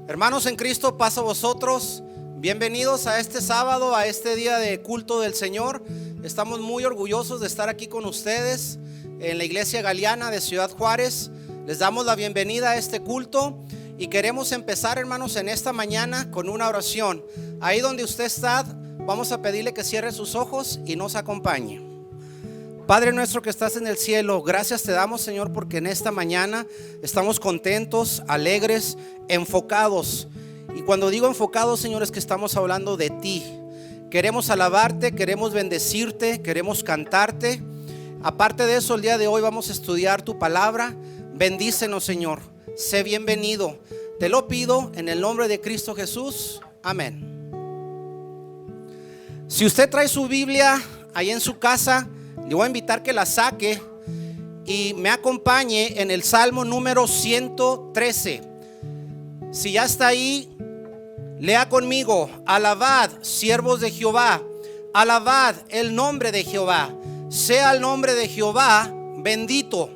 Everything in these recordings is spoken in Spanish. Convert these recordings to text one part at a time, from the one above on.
Hermanos en Cristo, paz a vosotros. Bienvenidos a este sábado, a este día de culto del Señor. Estamos muy orgullosos de estar aquí con ustedes en la iglesia Galeana de Ciudad Juárez. Les damos la bienvenida a este culto y queremos empezar, hermanos, en esta mañana con una oración. Ahí donde usted está, vamos a pedirle que cierre sus ojos y nos acompañe. Padre nuestro que estás en el cielo, gracias te damos, Señor, porque en esta mañana estamos contentos, alegres, enfocados. Y cuando digo enfocados, Señor, es que estamos hablando de ti. Queremos alabarte, queremos bendecirte, queremos cantarte. Aparte de eso, el día de hoy vamos a estudiar tu palabra. Bendícenos, Señor. Sé bienvenido. Te lo pido en el nombre de Cristo Jesús. Amén. Si usted trae su Biblia ahí en su casa, le voy a invitar que la saque y me acompañe en el Salmo número 113. Si ya está ahí, lea conmigo: alabad, siervos de Jehová, alabad el nombre de Jehová. Sea el nombre de Jehová bendito,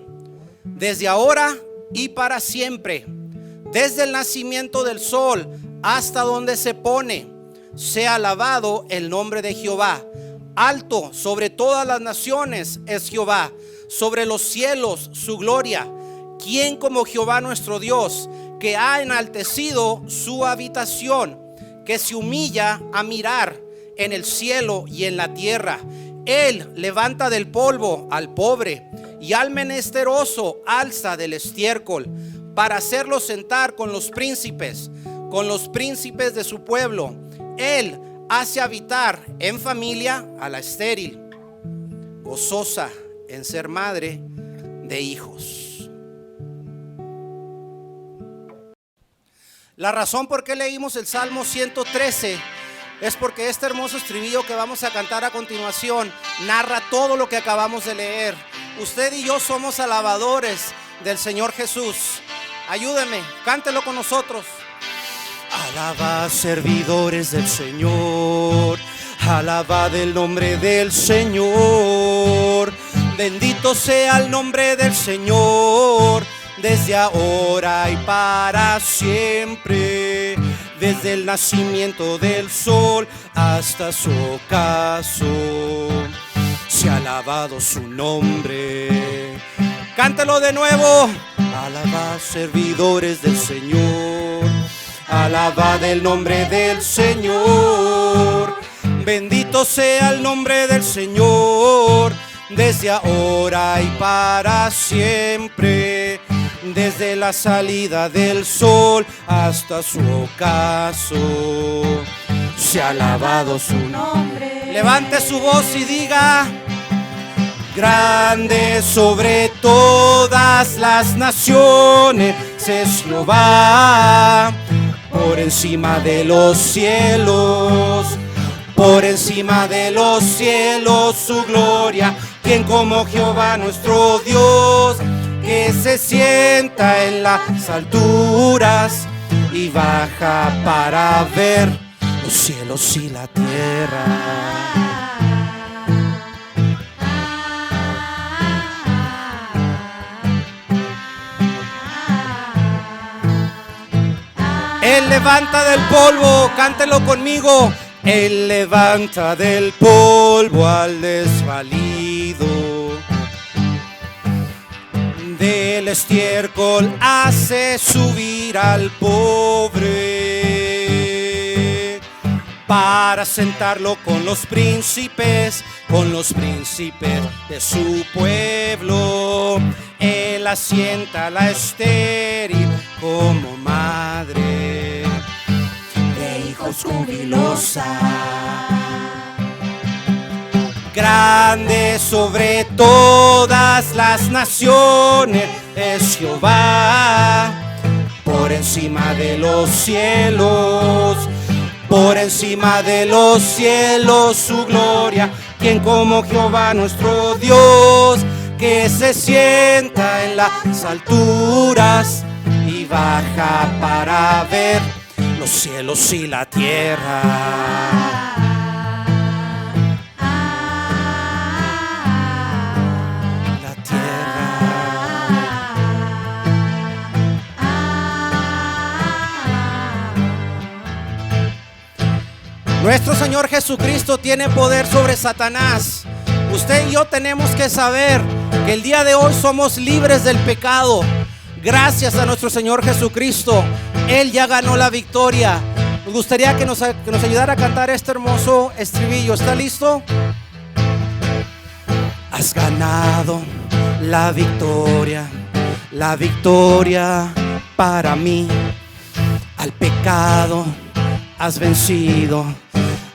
desde ahora y para siempre. Desde el nacimiento del sol hasta donde se pone, sea alabado el nombre de Jehová. Alto sobre todas las naciones es Jehová, sobre los cielos su gloria. ¿Quién como Jehová nuestro Dios, que ha enaltecido su habitación, que se humilla a mirar en el cielo y en la tierra? Él levanta del polvo al pobre y al menesteroso alza del estiércol, para hacerlo sentar con los príncipes de su pueblo. Él hace habitar en familia a la estéril, gozosa en ser madre de hijos. La razón por qué leímos el Salmo 113 es porque este hermoso estribillo que vamos a cantar a continuación narra todo lo que acabamos de leer. Usted y yo somos alabadores del Señor Jesús. Ayúdeme, cántelo con nosotros. Alabad, servidores del Señor, alabad el nombre del Señor. Bendito sea el nombre del Señor, desde ahora y para siempre. Desde el nacimiento del sol hasta su ocaso, sea alabado su nombre. Cántalo de nuevo. Alabad, servidores del Señor, alabad el nombre del Señor. Bendito sea el nombre del Señor, desde ahora y para siempre. Desde la salida del sol hasta su ocaso, sea alabado su nombre. Levante su voz y diga: grande sobre todas las naciones es Jehová, por encima de los cielos, por encima de los cielos su gloria. ¿Quién como Jehová nuestro Dios, que se sienta en las alturas y baja para ver los cielos y la tierra? Él levanta del polvo, cántelo conmigo. Él levanta del polvo al desvalido, del estiércol hace subir al pobre, para sentarlo con los príncipes de su pueblo. Él asienta a la estéril como madre de hijos jubilosa. Grande sobre todas las naciones es Jehová, por encima de los cielos, por encima de los cielos su gloria. ¿Quién como Jehová nuestro Dios, que se sienta en las alturas y baja para ver los cielos y la tierra? Señor Jesucristo tiene poder sobre Satanás. Usted y yo tenemos que saber que el día de hoy somos libres del pecado. Gracias a nuestro Señor Jesucristo, Él ya ganó la victoria. Nos gustaría que nos ayudara a cantar este hermoso estribillo. ¿Está listo? Has ganado la victoria para mí. Al pecado has vencido,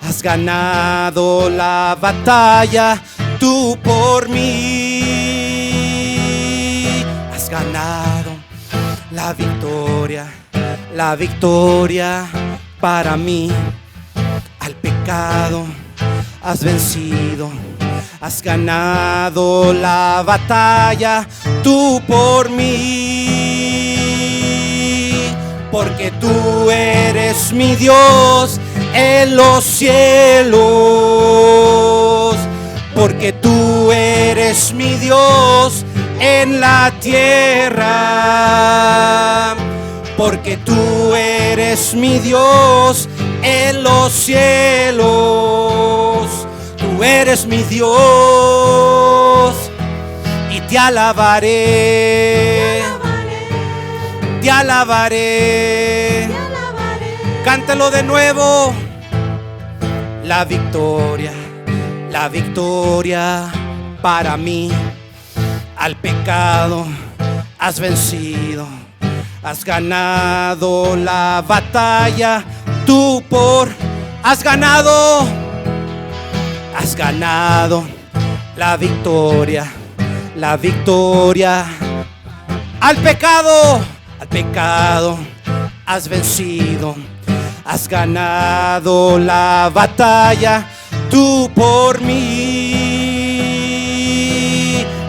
has ganado la batalla tú por mí. Has ganado la victoria para mí. Al pecado has vencido, has ganado la batalla tú por mí. Porque tú eres mi Dios en los cielos. Porque tú eres mi Dios en la tierra. Porque tú eres mi Dios en los cielos. Tú eres mi Dios y te alabaré. Te alabaré. Cántelo de nuevo. La victoria para mí. Al pecado has vencido, has ganado la batalla. Has ganado la victoria. Al pecado has vencido, has ganado la batalla tú por mí.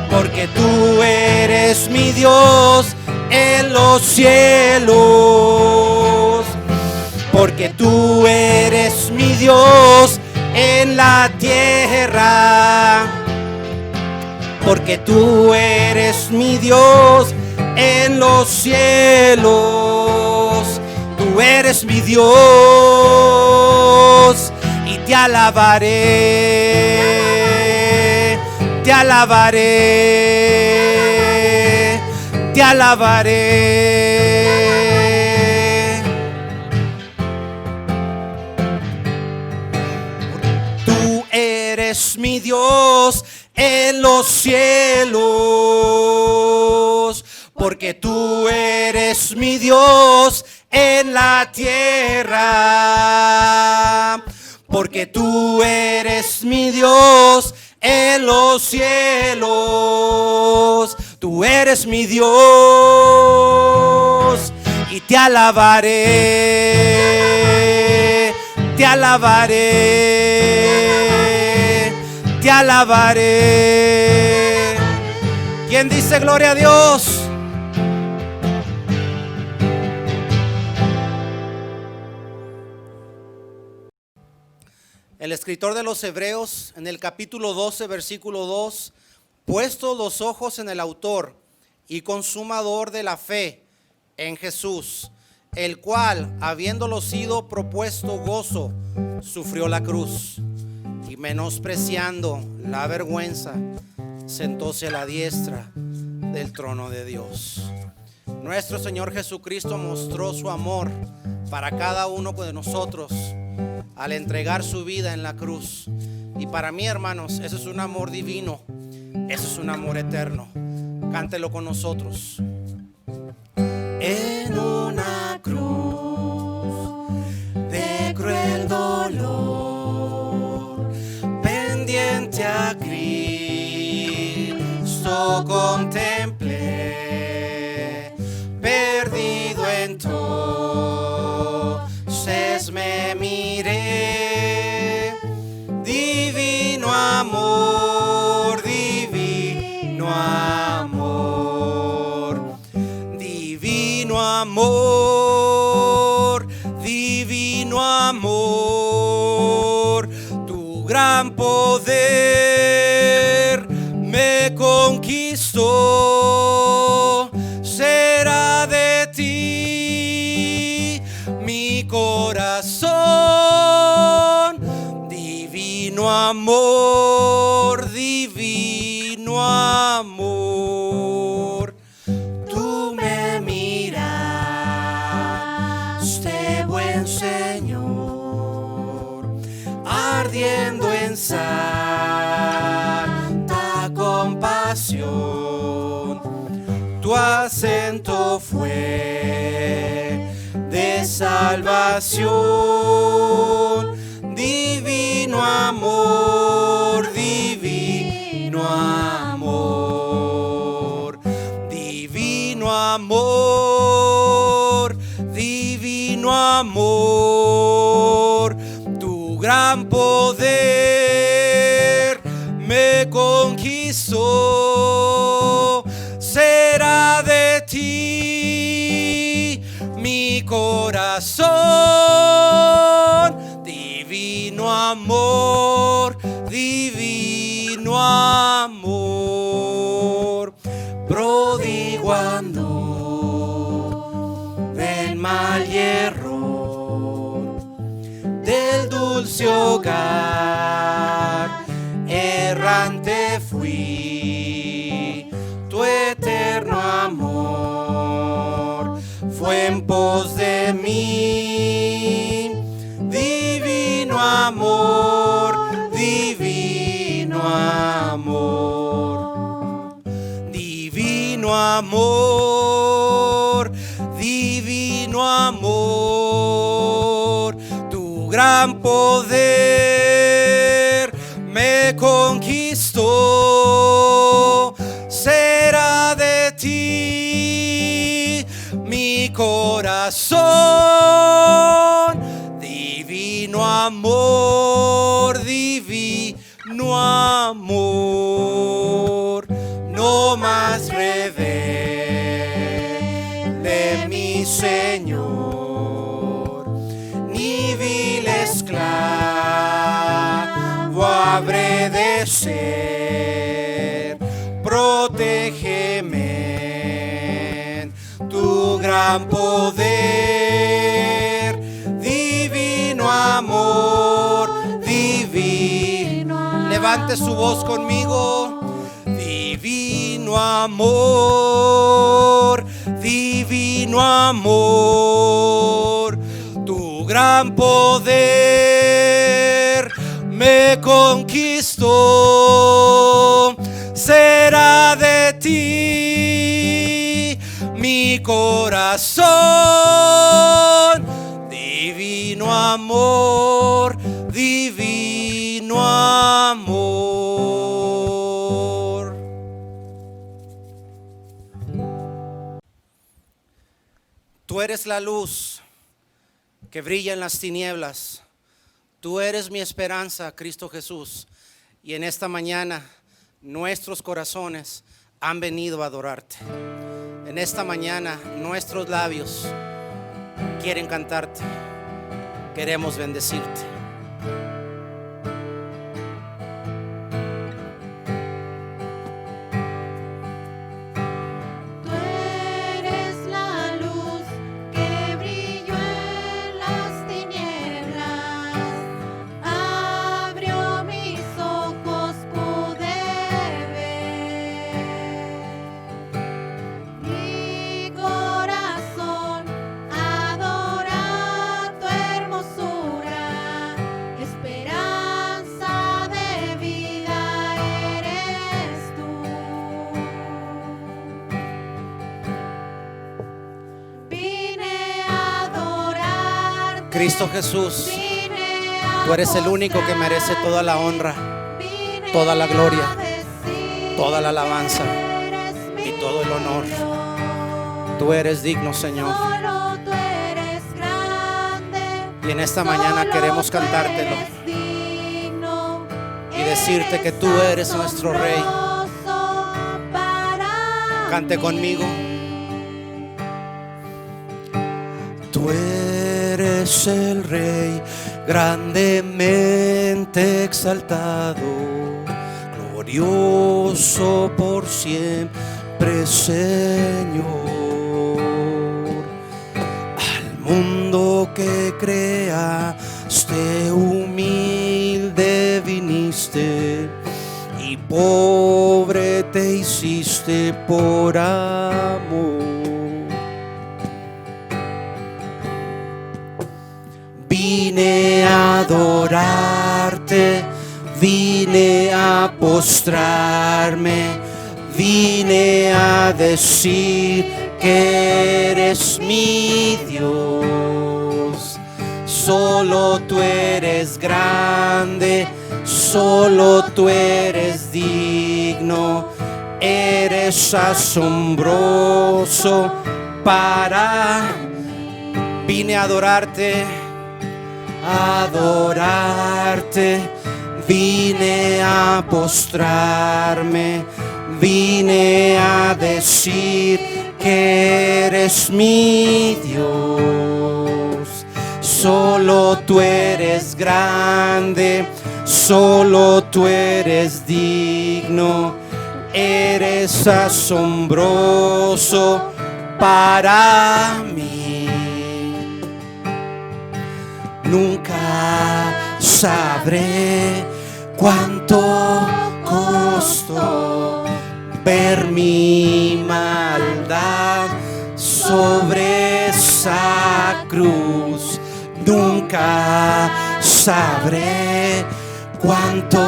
Porque tú eres mi Dios en los cielos. Porque tú eres mi Dios en la tierra. Porque tú eres mi Dios en los cielos. Tú eres mi Dios y te alabaré. Te alabaré. Te alabaré. Tú eres mi Dios en los cielos. Porque tú eres mi Dios en la tierra. Porque tú eres mi Dios en los cielos. Tú eres mi Dios y te alabaré. Te alabaré. Te alabaré. ¿Quién dice gloria a Dios? El escritor de los Hebreos, en el capítulo 12, versículo 2, puestos los ojos en el autor y consumador de la fe, en Jesús, el cual, habiéndolo sido propuesto gozo, sufrió la cruz, y menospreciando la vergüenza, sentóse a la diestra del trono de Dios. Nuestro Señor Jesucristo mostró su amor para cada uno de nosotros al entregar su vida en la cruz. Y para mí, hermanos, eso es un amor divino, eso es un amor eterno. Cántelo con nosotros. En una cruz de cruel dolor, pendiente a Cristo contemplé, perdido entonces me miré. Divino amor, divino amor, divino amor, divino amor. Tu gran poder me conquistó. Será de ti mi corazón, compasión. Divino amor, divino amor, divino amor, divino amor. Tu gran poder me conquistó. Será de ti mi corazón. Divino amor, divino amor. Prodiguando del mal y error, del dulce hogar errante fui. Tu eterno amor fue en pos de mí. Divino amor, divino amor, divino amor, divino amor. Tu gran poder me conquistó. Será de ti mi corazón. Divino amor, divino amor. No más rebelde mi Señor, ni vil esclavo habré de ser. Protégeme en tu gran poder. Divino amor, divino. Levante su voz conmigo. Divino amor, divino amor. Tu gran poder me conquistó. Será de ti mi corazón. Divino amor, divino amor. Tú eres la luz que brilla en las tinieblas. Tú eres mi esperanza, Cristo Jesús. Y en esta mañana nuestros corazones han venido a adorarte. En esta mañana nuestros labios quieren cantarte. Queremos bendecirte. Cristo Jesús, tú eres el único que merece toda la honra, toda la gloria, toda la alabanza y todo el honor. Tú eres digno, Señor. Y en esta mañana queremos cantártelo y decirte que tú eres nuestro Rey. Cante conmigo. Tú eres el Rey grandemente exaltado, glorioso por siempre, Señor. Al mundo que creaste, humilde viniste y pobre te hiciste por amor. Vine a adorarte, vine a postrarme, vine a decir que eres mi Dios. Solo tú eres grande, solo tú eres digno, eres asombroso Vine a adorarte, vine a postrarme, vine a decir que eres mi Dios. Solo tú eres grande, solo tú eres digno, eres asombroso para mí. Nunca sabré cuánto costó ver mi maldad sobre esa cruz. Nunca sabré cuánto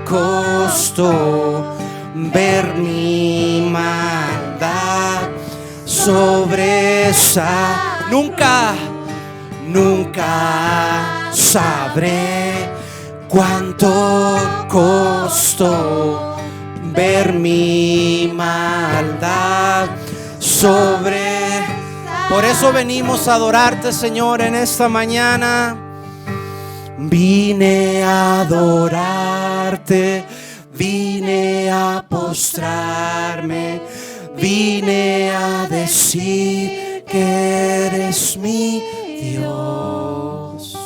costó ver mi maldad sobre esa. Nunca sabré cuánto costó ver mi maldad sobre. Por eso venimos a adorarte, Señor, en esta mañana. Vine a adorarte, vine a postrarme, vine a decir que eres mi Dios.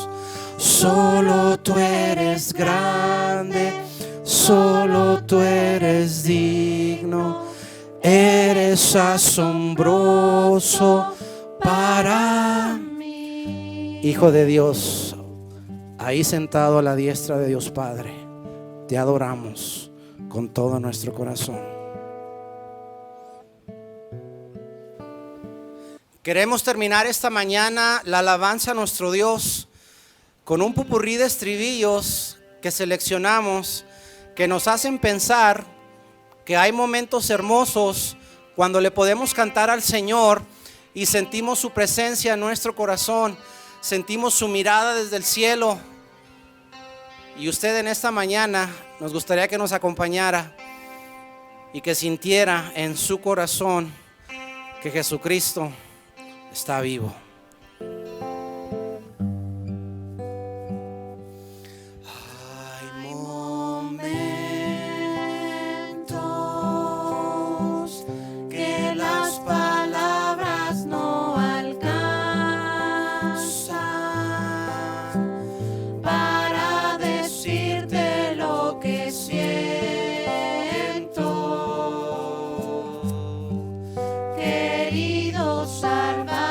Solo tú eres grande, solo tú eres digno, eres asombroso para mí. Hijo de Dios, ahí sentado a la diestra de Dios Padre, te adoramos con todo nuestro corazón. Queremos terminar esta mañana la alabanza a nuestro Dios con un popurrí de estribillos que seleccionamos, que nos hacen pensar que hay momentos hermosos cuando le podemos cantar al Señor y sentimos su presencia en nuestro corazón, sentimos su mirada desde el cielo. Y usted en esta mañana nos gustaría que nos acompañara y que sintiera en su corazón que Jesucristo está vivo. Hay momentos que las palabras no alcanzan para decirte lo que siento, querido Salvador.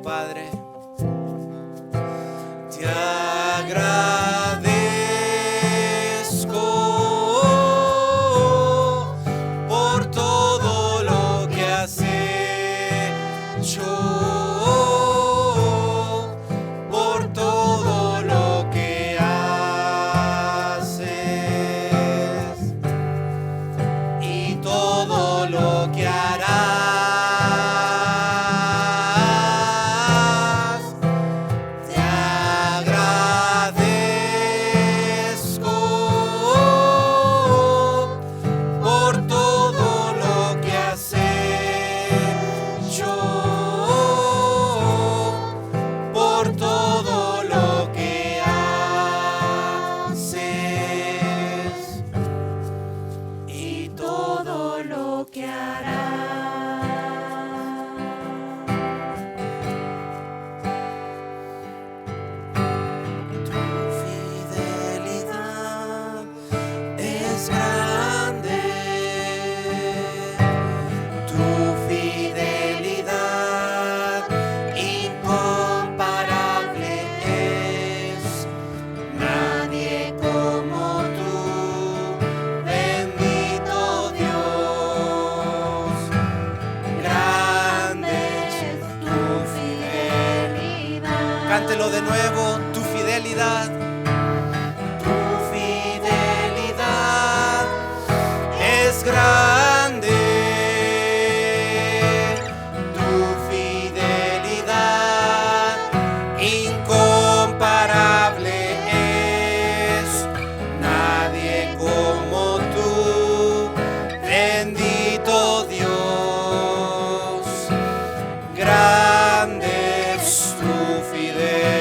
Padre, te agradezco por todo lo que has hecho, por todo lo que haces y todo lo que harás. Cántelo de nuevo, tu fidelidad. Tu fidelidad es grande. Tu fidelidad incomparable es. Nadie como tú, bendito Dios. Grande es tu fidelidad.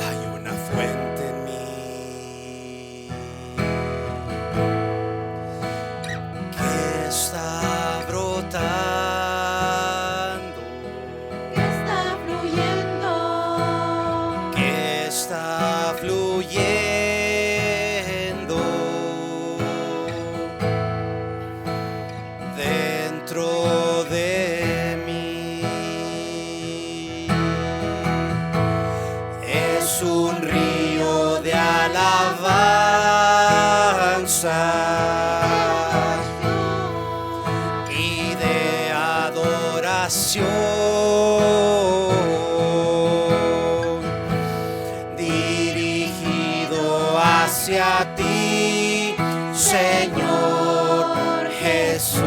Hay una fuente en mí que está brotando, Está fluyendo. que está fluyendo dentro de mí. Es un río de alabanza y de adoración, dirigido hacia ti, Señor Jesús.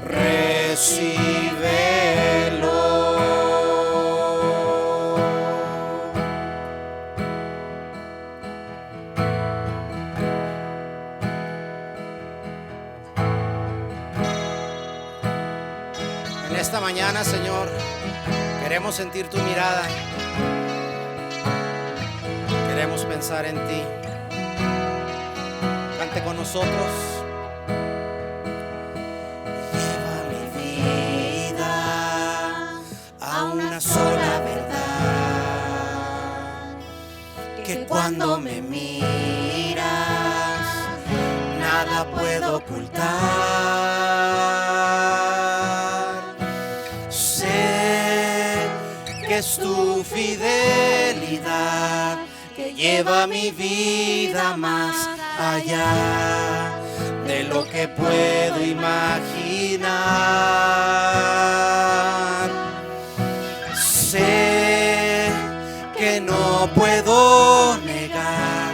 Recíbelo. En esta mañana, Señor, queremos sentir tu mirada. Queremos pensar en ti. Cante con nosotros. Lleva mi vida a una sola verdad, que cuando me miras nada puedo ocultar. Sé que es tu fidelidad que lleva mi vida más allá de lo que puedo imaginar. Sé que no puedo negar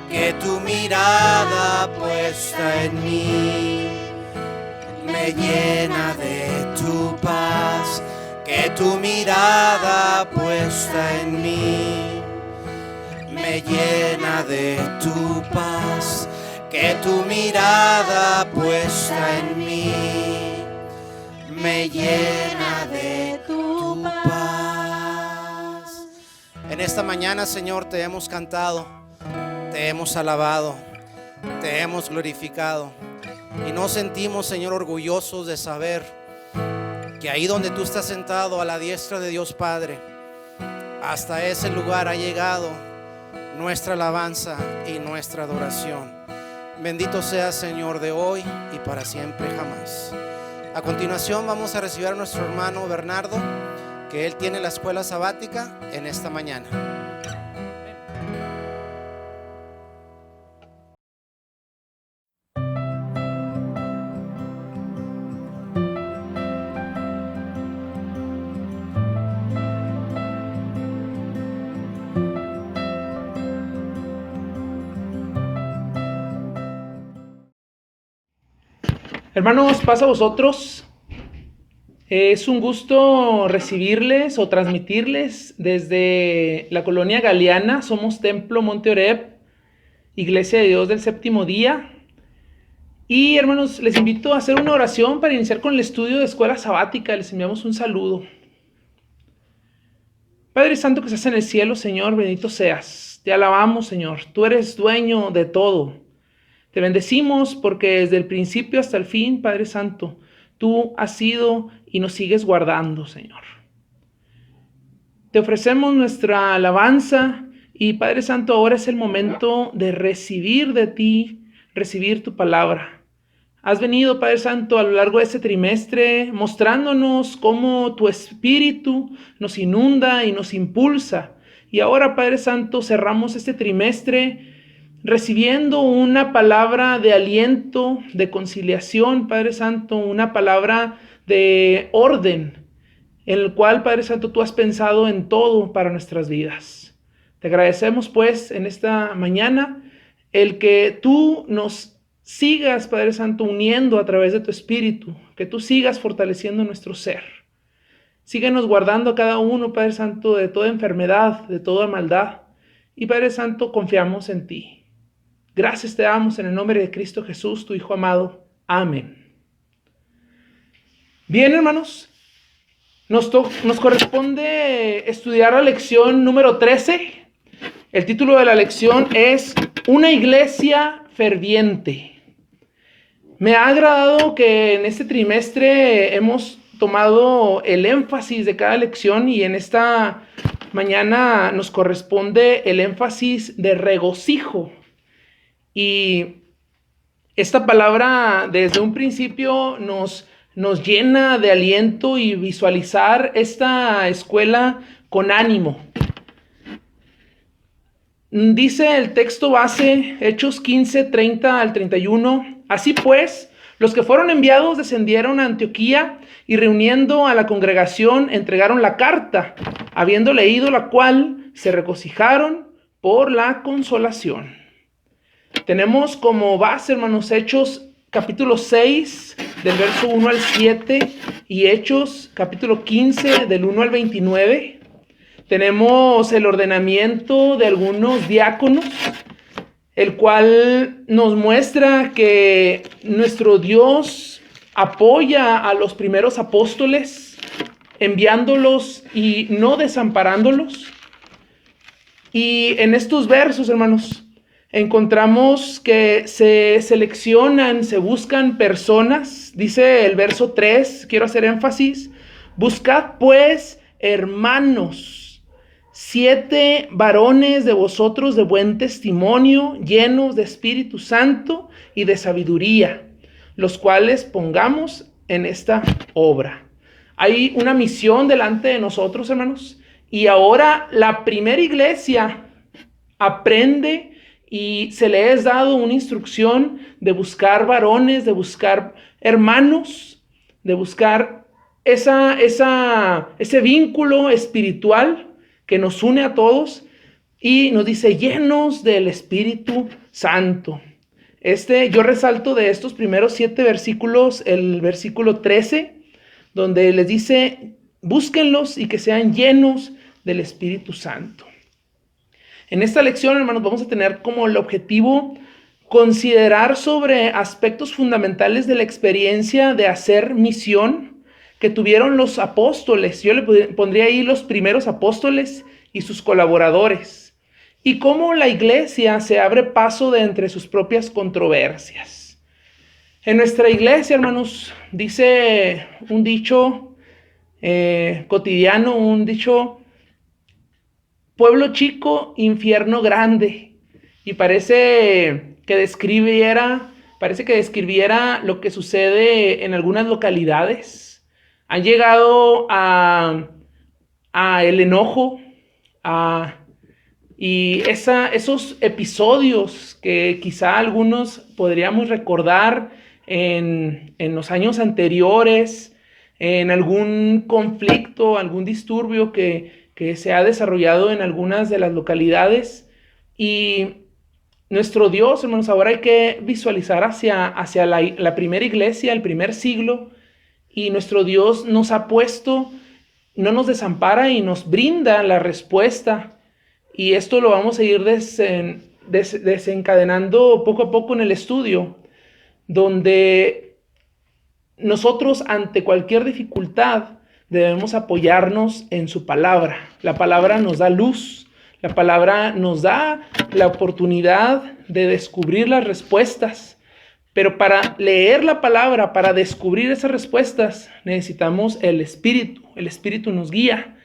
que tu mirada puesta en mí me llena de tu paz, que tu mirada puesta en mí me llena de tu paz, que tu mirada puesta en mí me llena de tu paz. En esta mañana, Señor, te hemos cantado, te hemos alabado, te hemos glorificado y nos sentimos, Señor, orgullosos de saber que ahí donde tú estás sentado a la diestra de Dios Padre, hasta ese lugar ha llegado nuestra alabanza y nuestra adoración. Bendito sea, Señor, de hoy y para siempre jamás. A continuación vamos a recibir a nuestro hermano Bernardo, que él tiene la escuela sabática en esta mañana. Hermanos, paz a vosotros. Es un gusto recibirles o transmitirles desde la colonia Galeana. Somos Templo Monte Oreb, Iglesia de Dios del Séptimo Día. Y hermanos, les invito a hacer una oración para iniciar con el estudio de escuela sabática. Les enviamos un saludo. Padre Santo que estás en el cielo, Señor, bendito seas. Te alabamos, Señor. Tú eres dueño de todo. Te bendecimos porque desde el principio hasta el fin, Padre Santo, tú has sido y nos sigues guardando, Señor. Te ofrecemos nuestra alabanza y, Padre Santo, ahora es el momento de recibir de ti, recibir tu palabra. Has venido, Padre Santo, a lo largo de este trimestre mostrándonos cómo tu Espíritu nos inunda y nos impulsa Y ahora, Padre Santo, cerramos este trimestre recibiendo una palabra de aliento, de conciliación, Padre Santo, una palabra de orden, en el cual, Padre Santo, tú has pensado en todo para nuestras vidas. Te agradecemos, pues, en esta mañana, el que tú nos sigas, Padre Santo, uniendo a través de tu Espíritu, que tú sigas fortaleciendo nuestro ser. Síguenos guardando a cada uno, Padre Santo, de toda enfermedad, de toda maldad. Y, Padre Santo, confiamos en ti. Gracias te damos en el nombre de Cristo Jesús, tu Hijo amado. Amén. Bien, hermanos, nos corresponde estudiar la lección número 13. El título de la lección es Una iglesia ferviente. Me ha agradado que en este trimestre hemos tomado el énfasis de cada lección y en esta mañana nos corresponde el énfasis de regocijo. Y esta palabra desde un principio nos llena de aliento y visualizar esta escuela con ánimo. Dice el texto base, Hechos 15, 30 al 31. Así pues, los que fueron enviados descendieron a Antioquía y reuniendo a la congregación entregaron la carta, habiendo leído la cual se regocijaron por la consolación. Tenemos como base, hermanos, Hechos capítulo 6 del verso 1 al 7 y Hechos capítulo 15 del 1 al 29. Tenemos el ordenamiento de algunos diáconos, el cual nos muestra que nuestro Dios apoya a los primeros apóstoles, enviándolos y no desamparándolos. Y en estos versos, hermanos, encontramos que se seleccionan, se buscan personas. Dice el verso 3, quiero hacer énfasis, buscad pues, hermanos, 7 varones de vosotros de buen testimonio, llenos de Espíritu Santo y de sabiduría, los cuales pongamos en esta obra. Hay una misión delante de nosotros, hermanos, y ahora la primera iglesia aprende y se le es dado una instrucción de buscar varones, de buscar hermanos, de buscar ese vínculo espiritual que nos une a todos, y nos dice llenos del Espíritu Santo. Yo resalto de estos primeros 7 versículos el versículo 13, donde les dice búsquenlos y que sean llenos del Espíritu Santo. En esta lección, hermanos, vamos a tener como el objetivo considerar sobre aspectos fundamentales de la experiencia de hacer misión que tuvieron los apóstoles. Yo le pondría ahí los primeros apóstoles y sus colaboradores, y cómo la iglesia se abre paso de entre sus propias controversias. En nuestra iglesia, hermanos, dice un dicho cotidiano, un dicho: pueblo chico, infierno grande. Y parece que describiera lo que sucede en algunas localidades. Han llegado a el enojo, y esos episodios que quizá algunos podríamos recordar en los años anteriores, en algún conflicto, algún disturbio que se ha desarrollado en algunas de las localidades. Y nuestro Dios, hermanos, ahora hay que visualizar hacia la primera iglesia, el primer siglo, y nuestro Dios nos ha puesto, no nos desampara y nos brinda la respuesta. Y esto lo vamos a ir desencadenando poco a poco en el estudio, donde nosotros ante cualquier dificultad debemos apoyarnos en su palabra. La palabra nos da luz, la palabra nos da la oportunidad de descubrir las respuestas. Pero para leer la palabra, para descubrir esas respuestas, necesitamos el Espíritu. El Espíritu nos guía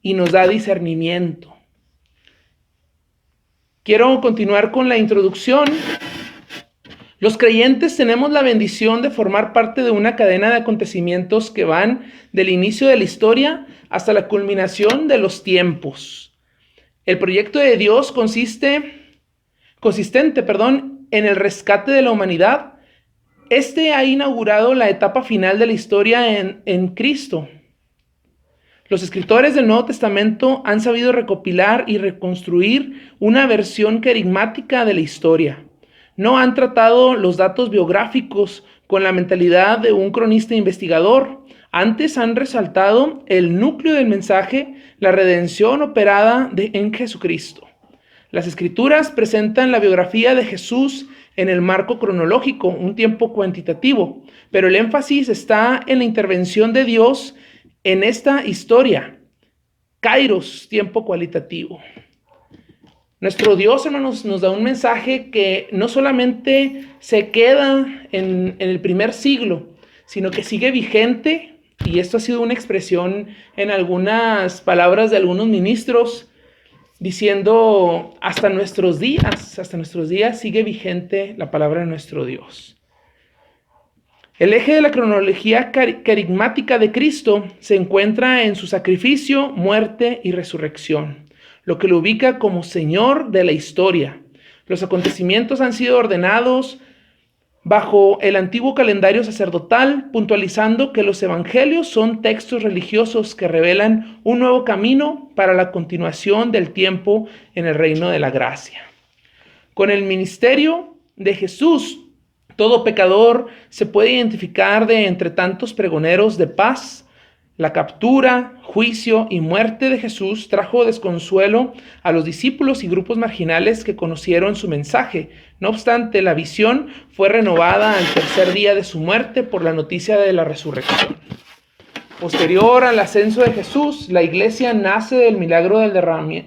y nos da discernimiento. Quiero continuar con la introducción. Los creyentes tenemos la bendición de formar parte de una cadena de acontecimientos que van del inicio de la historia hasta la culminación de los tiempos. El proyecto de Dios consistente, en el rescate de la humanidad. Este ha inaugurado la etapa final de la historia en Cristo. Los escritores del Nuevo Testamento han sabido recopilar y reconstruir una versión carismática de la historia. No han tratado los datos biográficos con la mentalidad de un cronista investigador. Antes han resaltado el núcleo del mensaje, la redención operada en Jesucristo. Las Escrituras presentan la biografía de Jesús en el marco cronológico, un tiempo cuantitativo, pero el énfasis está en la intervención de Dios en esta historia. Kairos, tiempo cualitativo. Nuestro Dios, hermanos, nos da un mensaje que no solamente se queda en el primer siglo, sino que sigue vigente, y esto ha sido una expresión en algunas palabras de algunos ministros, diciendo hasta nuestros días sigue vigente la palabra de nuestro Dios. El eje de la cronología carismática de Cristo se encuentra en su sacrificio, muerte y resurrección, lo que lo ubica como Señor de la historia. Los acontecimientos han sido ordenados bajo el antiguo calendario sacerdotal, puntualizando que los evangelios son textos religiosos que revelan un nuevo camino para la continuación del tiempo en el reino de la gracia. Con el ministerio de Jesús, todo pecador se puede identificar de entre tantos pregoneros de paz. La captura, juicio y muerte de Jesús trajo desconsuelo a los discípulos y grupos marginales que conocieron su mensaje. No obstante, la visión fue renovada al tercer día de su muerte por la noticia de la resurrección. Posterior al ascenso de Jesús, la iglesia nace del milagro del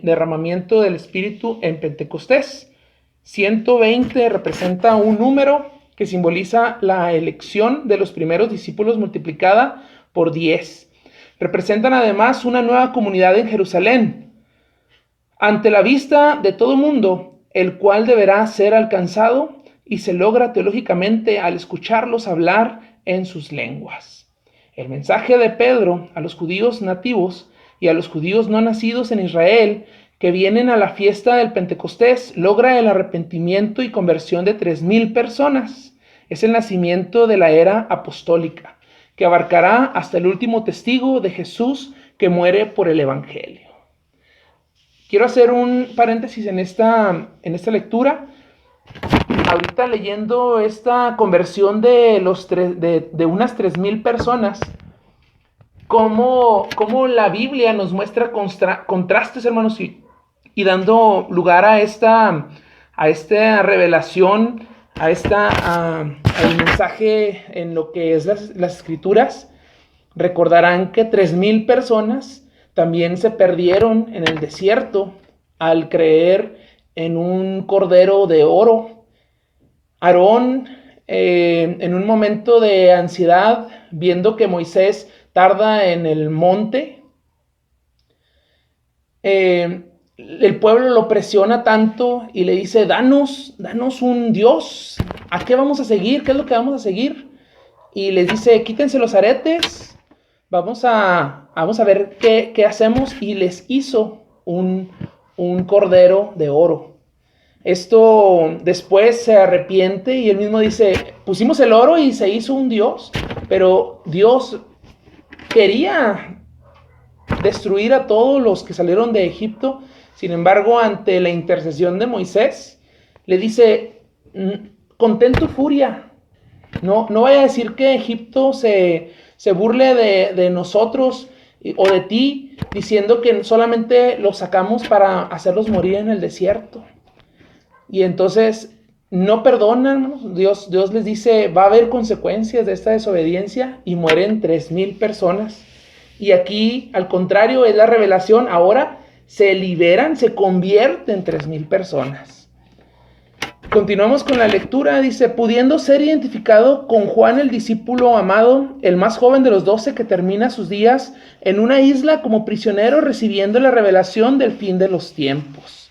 derramamiento del Espíritu en Pentecostés. 120 representa un número que simboliza la elección de los primeros discípulos multiplicada por 10. Representan además una nueva comunidad en Jerusalén, ante la vista de todo mundo, el cual deberá ser alcanzado y se logra teológicamente al escucharlos hablar en sus lenguas. El mensaje de Pedro a los judíos nativos y a los judíos no nacidos en Israel que vienen a la fiesta del Pentecostés logra el arrepentimiento y conversión de 3,000 personas. Es el nacimiento de la era apostólica, que abarcará hasta el último testigo de Jesús que muere por el Evangelio. Quiero hacer un paréntesis en esta lectura. Ahorita leyendo esta conversión de unas 3,000 personas, cómo la Biblia nos muestra contrastes, hermanos, y dando lugar a esta revelación, al mensaje en lo que es las Escrituras. Recordarán que 3,000 personas también se perdieron en el desierto al creer en un cordero de oro. Aarón, en un momento de ansiedad, viendo que Moisés tarda en el monte, el pueblo lo presiona tanto y le dice, danos un Dios, ¿a qué vamos a seguir? ¿Qué es lo que vamos a seguir? Y les dice, quítense los aretes, vamos a ver qué hacemos, y les hizo un cordero de oro. Esto después se arrepiente y él mismo dice, pusimos el oro y se hizo un Dios, pero Dios quería destruir a todos los que salieron de Egipto. Sin embargo, ante la intercesión de Moisés, le dice, contén tu furia. No vaya a decir que Egipto se burle de nosotros o de ti, diciendo que solamente los sacamos para hacerlos morir en el desierto. Y entonces no perdonan. Dios les dice, va a haber consecuencias de esta desobediencia, y mueren 3,000 personas. Y aquí, al contrario, es la revelación. Ahora se liberan, se convierten 3,000 personas. Continuamos con la lectura. Dice, pudiendo ser identificado con Juan el discípulo amado, el más joven de los 12, que termina sus días en una isla como prisionero, recibiendo la revelación del fin de los tiempos.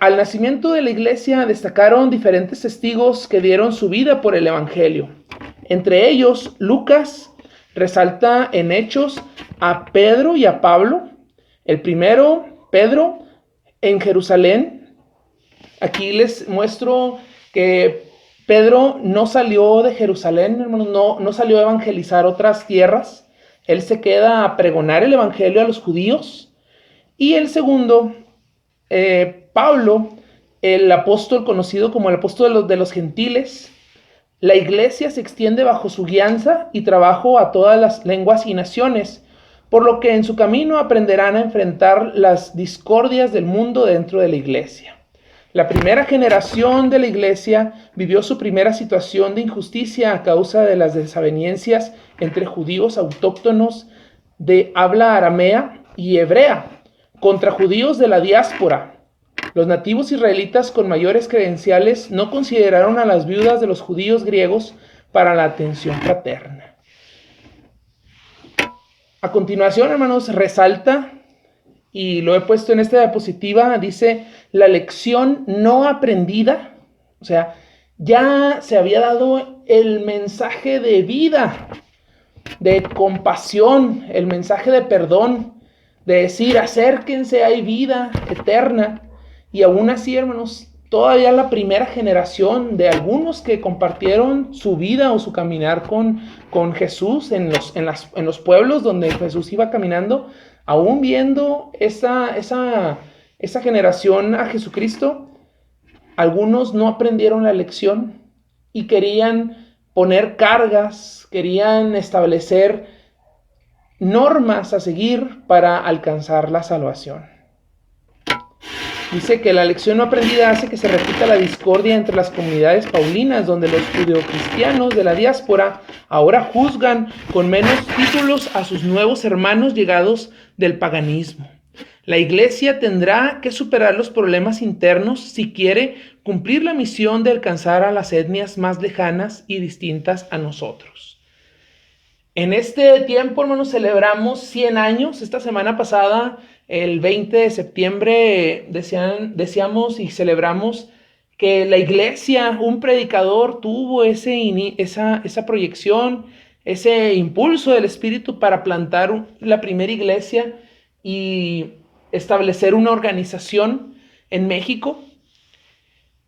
Al nacimiento de la iglesia destacaron diferentes testigos que dieron su vida por el Evangelio. Entre ellos, Lucas resalta en Hechos a Pedro y a Pablo. El primero Pedro en Jerusalén, aquí les muestro que Pedro no salió de Jerusalén, hermanos, no salió a evangelizar otras tierras. Él se queda a pregonar el evangelio a los judíos. Y el segundo, Pablo, el apóstol conocido como el apóstol de los gentiles, la iglesia se extiende bajo su guianza y trabajo a todas las lenguas y naciones, por lo que en su camino aprenderán a enfrentar las discordias del mundo dentro de la iglesia. La primera generación de la iglesia vivió su primera situación de injusticia a causa de las desavenencias entre judíos autóctonos de habla aramea y hebrea contra judíos de la diáspora. Los nativos israelitas con mayores credenciales no consideraron a las viudas de los judíos griegos para la atención fraterna. A continuación, hermanos, resalta, y lo he puesto en esta diapositiva, dice, la lección no aprendida. O sea, ya se había dado el mensaje de vida, de compasión, el mensaje de perdón, de decir, acérquense, hay vida eterna. Y aún así, hermanos, todavía la primera generación de algunos que compartieron su vida o su caminar con Jesús en los pueblos donde Jesús iba caminando, aún viendo esa generación a Jesucristo, algunos no aprendieron la lección y querían poner cargas, querían establecer normas a seguir para alcanzar la salvación. Dice que la lección no aprendida hace que se repita la discordia entre las comunidades paulinas, donde los judeocristianos de la diáspora ahora juzgan con menos títulos a sus nuevos hermanos llegados del paganismo. La iglesia tendrá que superar los problemas internos si quiere cumplir la misión de alcanzar a las etnias más lejanas y distintas a nosotros. En este tiempo, hermanos, celebramos 100 años. Esta semana pasada, el 20 de septiembre, decíamos y celebramos que la iglesia, un predicador, tuvo esa proyección, ese impulso del Espíritu para plantar la primera iglesia y establecer una organización en México.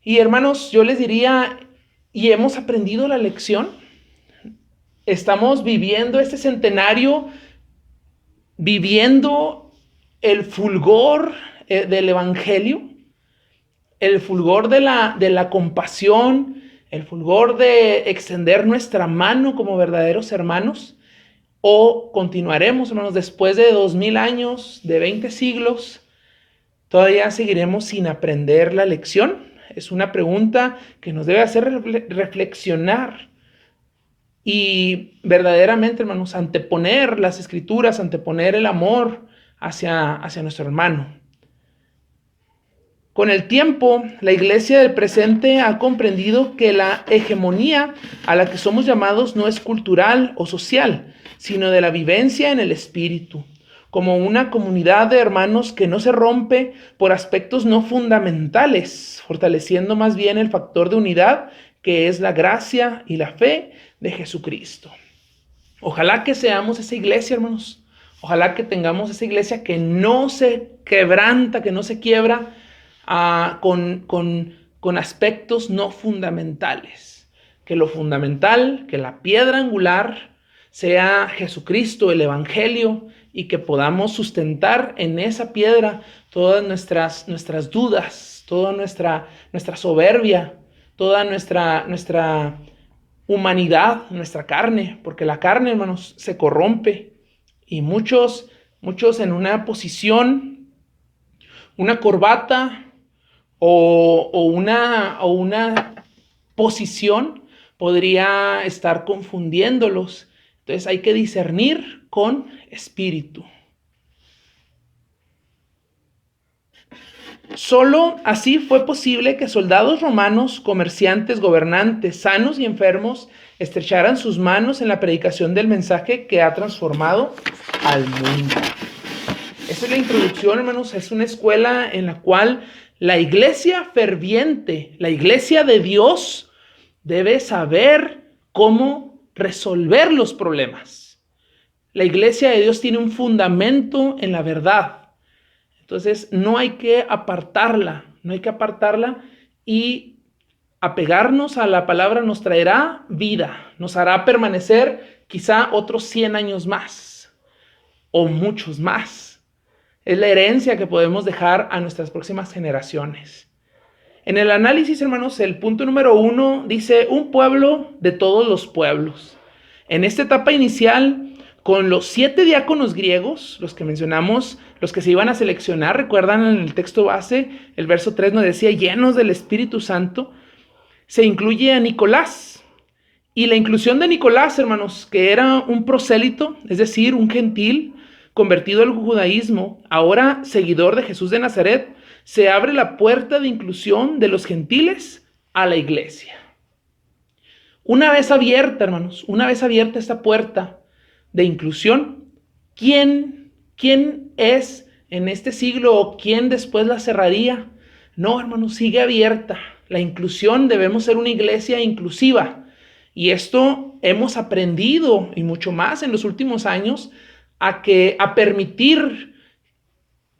Y hermanos, yo les diría, ¿y hemos aprendido la lección? Estamos viviendo este centenario, viviendo el fulgor del evangelio, el fulgor de la compasión, el fulgor de extender nuestra mano como verdaderos hermanos, o continuaremos, hermanos, después de 2000 años, de 20 siglos, todavía seguiremos sin aprender la lección. Es una pregunta que nos debe hacer reflexionar. Y verdaderamente, hermanos, anteponer las escrituras, anteponer el amor hacia nuestro hermano. Con el tiempo, la iglesia del presente ha comprendido que la hegemonía a la que somos llamados no es cultural o social, sino de la vivencia en el espíritu, como una comunidad de hermanos que no se rompe por aspectos no fundamentales, fortaleciendo más bien el factor de unidad que es la gracia y la fe de Jesucristo. Ojalá que seamos esa iglesia, hermanos. Ojalá que tengamos esa iglesia que no se quebranta, que no se quiebra con aspectos no fundamentales. Que lo fundamental, que la piedra angular sea Jesucristo, el Evangelio, y que podamos sustentar en esa piedra todas nuestras dudas, toda nuestra soberbia, toda nuestra humanidad, nuestra carne, porque la carne, hermanos, se corrompe y muchos en una posición, una corbata o una posición podría estar confundiéndolos. Entonces hay que discernir con espíritu. Solo así fue posible que soldados romanos, comerciantes, gobernantes, sanos y enfermos estrecharan sus manos en la predicación del mensaje que ha transformado al mundo. Esa es la introducción, hermanos. Es una escuela en la cual la iglesia ferviente, la iglesia de Dios, debe saber cómo resolver los problemas. La iglesia de Dios tiene un fundamento en la verdad. Entonces no hay que apartarla, y apegarnos a la palabra nos traerá vida, nos hará permanecer quizá otros 100 años más o muchos más. Es la herencia que podemos dejar a nuestras próximas generaciones. En el análisis, hermanos, el punto número 1 dice un pueblo de todos los pueblos. En esta etapa inicial, con los 7 diáconos griegos, los que mencionamos, los que se iban a seleccionar, recuerdan en el texto base, el verso 3 nos decía, llenos del Espíritu Santo, se incluye a Nicolás. Y la inclusión de Nicolás, hermanos, que era un prosélito, es decir, un gentil, convertido al judaísmo, ahora seguidor de Jesús de Nazaret, se abre la puerta de inclusión de los gentiles a la iglesia. Una vez abierta, hermanos, una vez abierta esta puerta de inclusión, ¿quién es en este siglo o quién después la cerraría? No, hermanos, sigue abierta. La inclusión, debemos ser una iglesia inclusiva. Y esto hemos aprendido, y mucho más en los últimos años, a permitir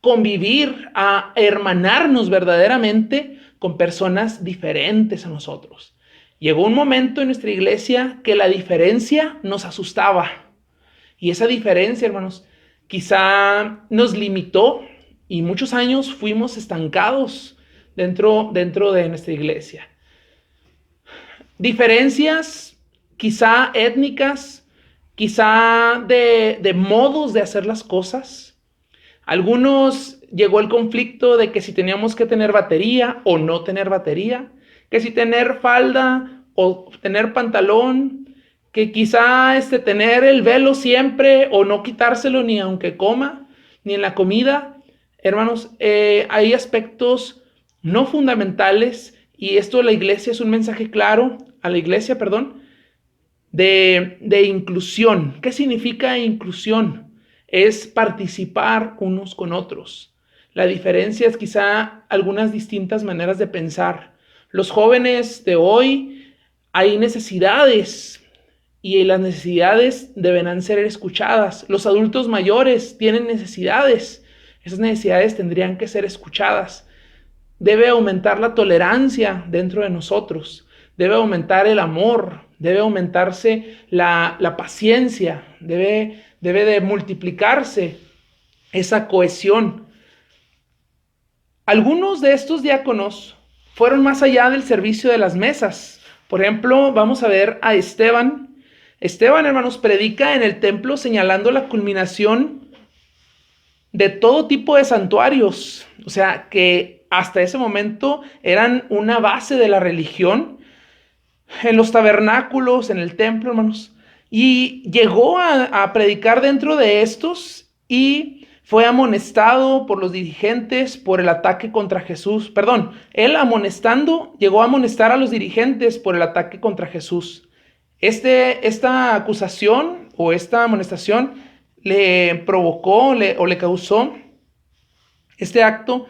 convivir, a hermanarnos verdaderamente con personas diferentes a nosotros. Llegó un momento en nuestra iglesia que la diferencia nos asustaba. Y esa diferencia, hermanos, quizá nos limitó y muchos años fuimos estancados dentro de nuestra iglesia. Diferencias quizá étnicas, quizá de modos de hacer las cosas. Algunos llegó el conflicto de que si teníamos que tener batería o no tener batería, que si tener falda o tener pantalón, que quizá tener el velo siempre o no quitárselo ni aunque coma, ni en la comida. Hermanos, hay aspectos no fundamentales y esto la iglesia es un mensaje claro a la iglesia, de inclusión. ¿Qué significa inclusión? Es participar unos con otros. La diferencia es quizá algunas distintas maneras de pensar. Los jóvenes de hoy hay necesidades y las necesidades deberán ser escuchadas. Los adultos mayores tienen necesidades. Esas necesidades tendrían que ser escuchadas. Debe aumentar la tolerancia dentro de nosotros. Debe aumentar el amor. Debe aumentarse la paciencia. Debe de multiplicarse esa cohesión. Algunos de estos diáconos fueron más allá del servicio de las mesas. Por ejemplo, vamos a ver a Esteban. Esteban, hermanos, predica en el templo señalando la culminación de todo tipo de santuarios. O sea, que hasta ese momento eran una base de la religión. En los tabernáculos, en el templo, hermanos. Y llegó a predicar dentro de estos y fue amonestado por los dirigentes por el ataque contra Jesús. Él llegó a amonestar a los dirigentes por el ataque contra Jesús. Esta acusación o esta amonestación le provocó o le causó, este acto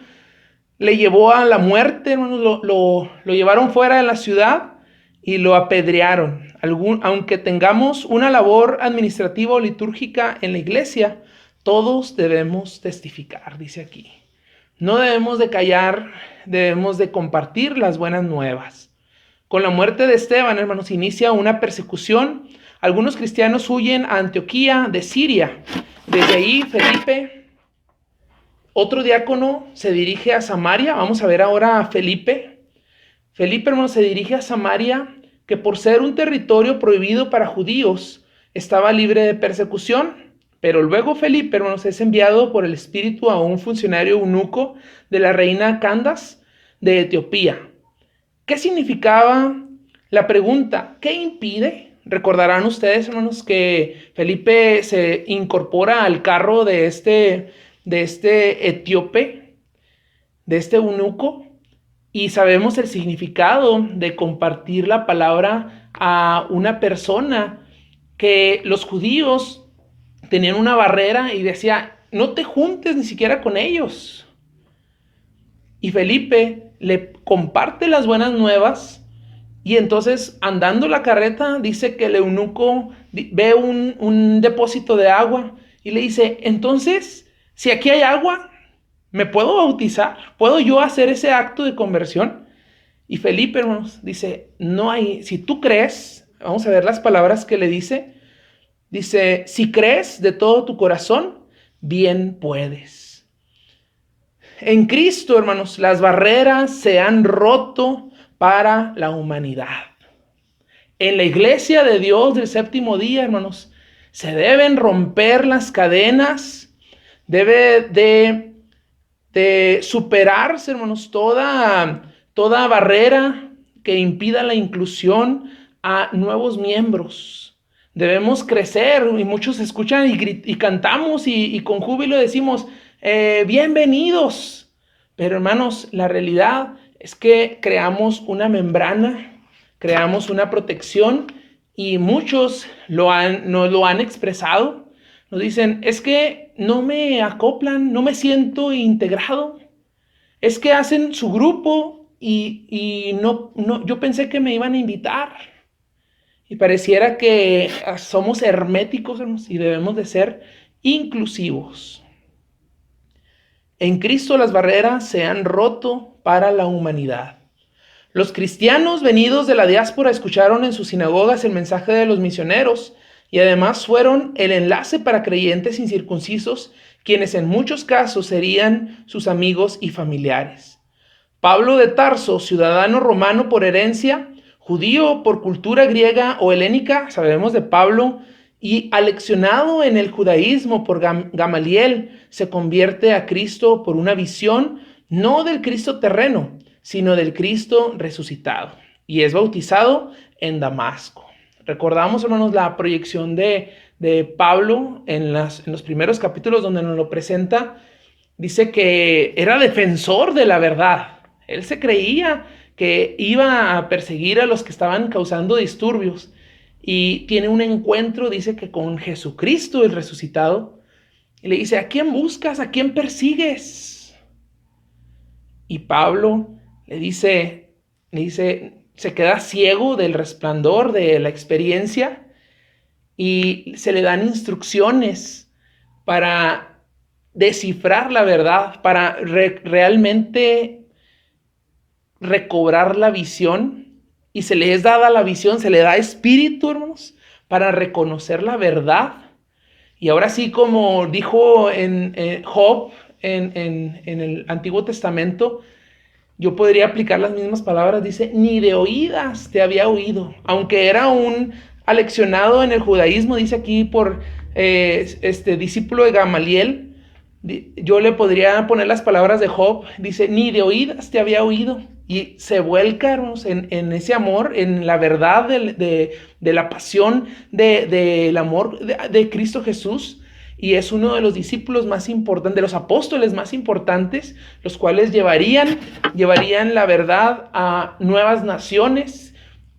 le llevó a la muerte, hermanos. Lo llevaron fuera de la ciudad y lo apedrearon. Aunque tengamos una labor administrativa o litúrgica en la iglesia, todos debemos testificar, dice aquí. No debemos de callar, debemos de compartir las buenas nuevas. Con la muerte de Esteban, hermanos, inicia una persecución. Algunos cristianos huyen a Antioquía de Siria. Desde ahí, Felipe, otro diácono, se dirige a Samaria. Vamos a ver ahora a Felipe. Felipe, hermanos, se dirige a Samaria, que por ser un territorio prohibido para judíos, estaba libre de persecución. Pero luego Felipe, hermanos, es enviado por el Espíritu a un funcionario eunuco de la reina Candace de Etiopía. ¿Qué significaba la pregunta? ¿Qué impide? Recordarán ustedes, hermanos, que Felipe se incorpora al carro de este etíope, de este eunuco, y sabemos el significado de compartir la palabra a una persona que los judíos tenían una barrera y decía, no te juntes ni siquiera con ellos. Y Felipe le comparte las buenas nuevas y entonces andando la carreta dice que el eunuco ve un depósito de agua y le dice, entonces, si aquí hay agua, ¿Me puedo bautizar? ¿Puedo yo hacer ese acto de conversión? Y Felipe, hermanos, dice, no hay, si tú crees, vamos a ver las palabras que le dice. Dice, si crees de todo tu corazón, bien puedes. En Cristo, hermanos, las barreras se han roto para la humanidad. En la iglesia de Dios del séptimo día, hermanos, se deben romper las cadenas, debe de superarse, hermanos, toda barrera que impida la inclusión a nuevos miembros. Debemos crecer, y muchos escuchan y cantamos y con júbilo decimos, bienvenidos. Pero hermanos, la realidad es que creamos una membrana, creamos una protección y muchos nos lo han expresado. Nos dicen, es que no me acoplan, no me siento integrado. Es que hacen su grupo y no, yo pensé que me iban a invitar. Y pareciera que somos herméticos, hermanos, y debemos de ser inclusivos. En Cristo las barreras se han roto para la humanidad. Los cristianos venidos de la diáspora escucharon en sus sinagogas el mensaje de los misioneros y además fueron el enlace para creyentes incircuncisos, quienes en muchos casos serían sus amigos y familiares. Pablo de Tarso, ciudadano romano por herencia, judío por cultura griega o helénica, sabemos de Pablo, y aleccionado en el judaísmo por Gamaliel, se convierte a Cristo por una visión no del Cristo terreno, sino del Cristo resucitado, y es bautizado en Damasco. Recordamos, hermanos, la proyección de Pablo en los primeros capítulos donde nos lo presenta. Dice que era defensor de la verdad. Él se creía que iba a perseguir a los que estaban causando disturbios y tiene un encuentro, dice que con Jesucristo el resucitado, y le dice, ¿a quién buscas? ¿A quién persigues? Y Pablo le dice, se queda ciego del resplandor de la experiencia y se le dan instrucciones para descifrar la verdad, para realmente recobrar la visión, y se le es dada la visión, se le da espíritu, hermanos, para reconocer la verdad. Y ahora sí, como dijo Job en el Antiguo Testamento, yo podría aplicar las mismas palabras. Dice, ni de oídas te había oído. Aunque era un aleccionado en el judaísmo, dice aquí por discípulo de Gamaliel, yo le podría poner las palabras de Job. Dice, ni de oídas te había oído. Y se vuelca, hermanos, en ese amor, en la verdad de la pasión, del amor de Cristo Jesús. Y es uno de los discípulos más importantes, de los apóstoles más importantes, los cuales llevarían la verdad a nuevas naciones,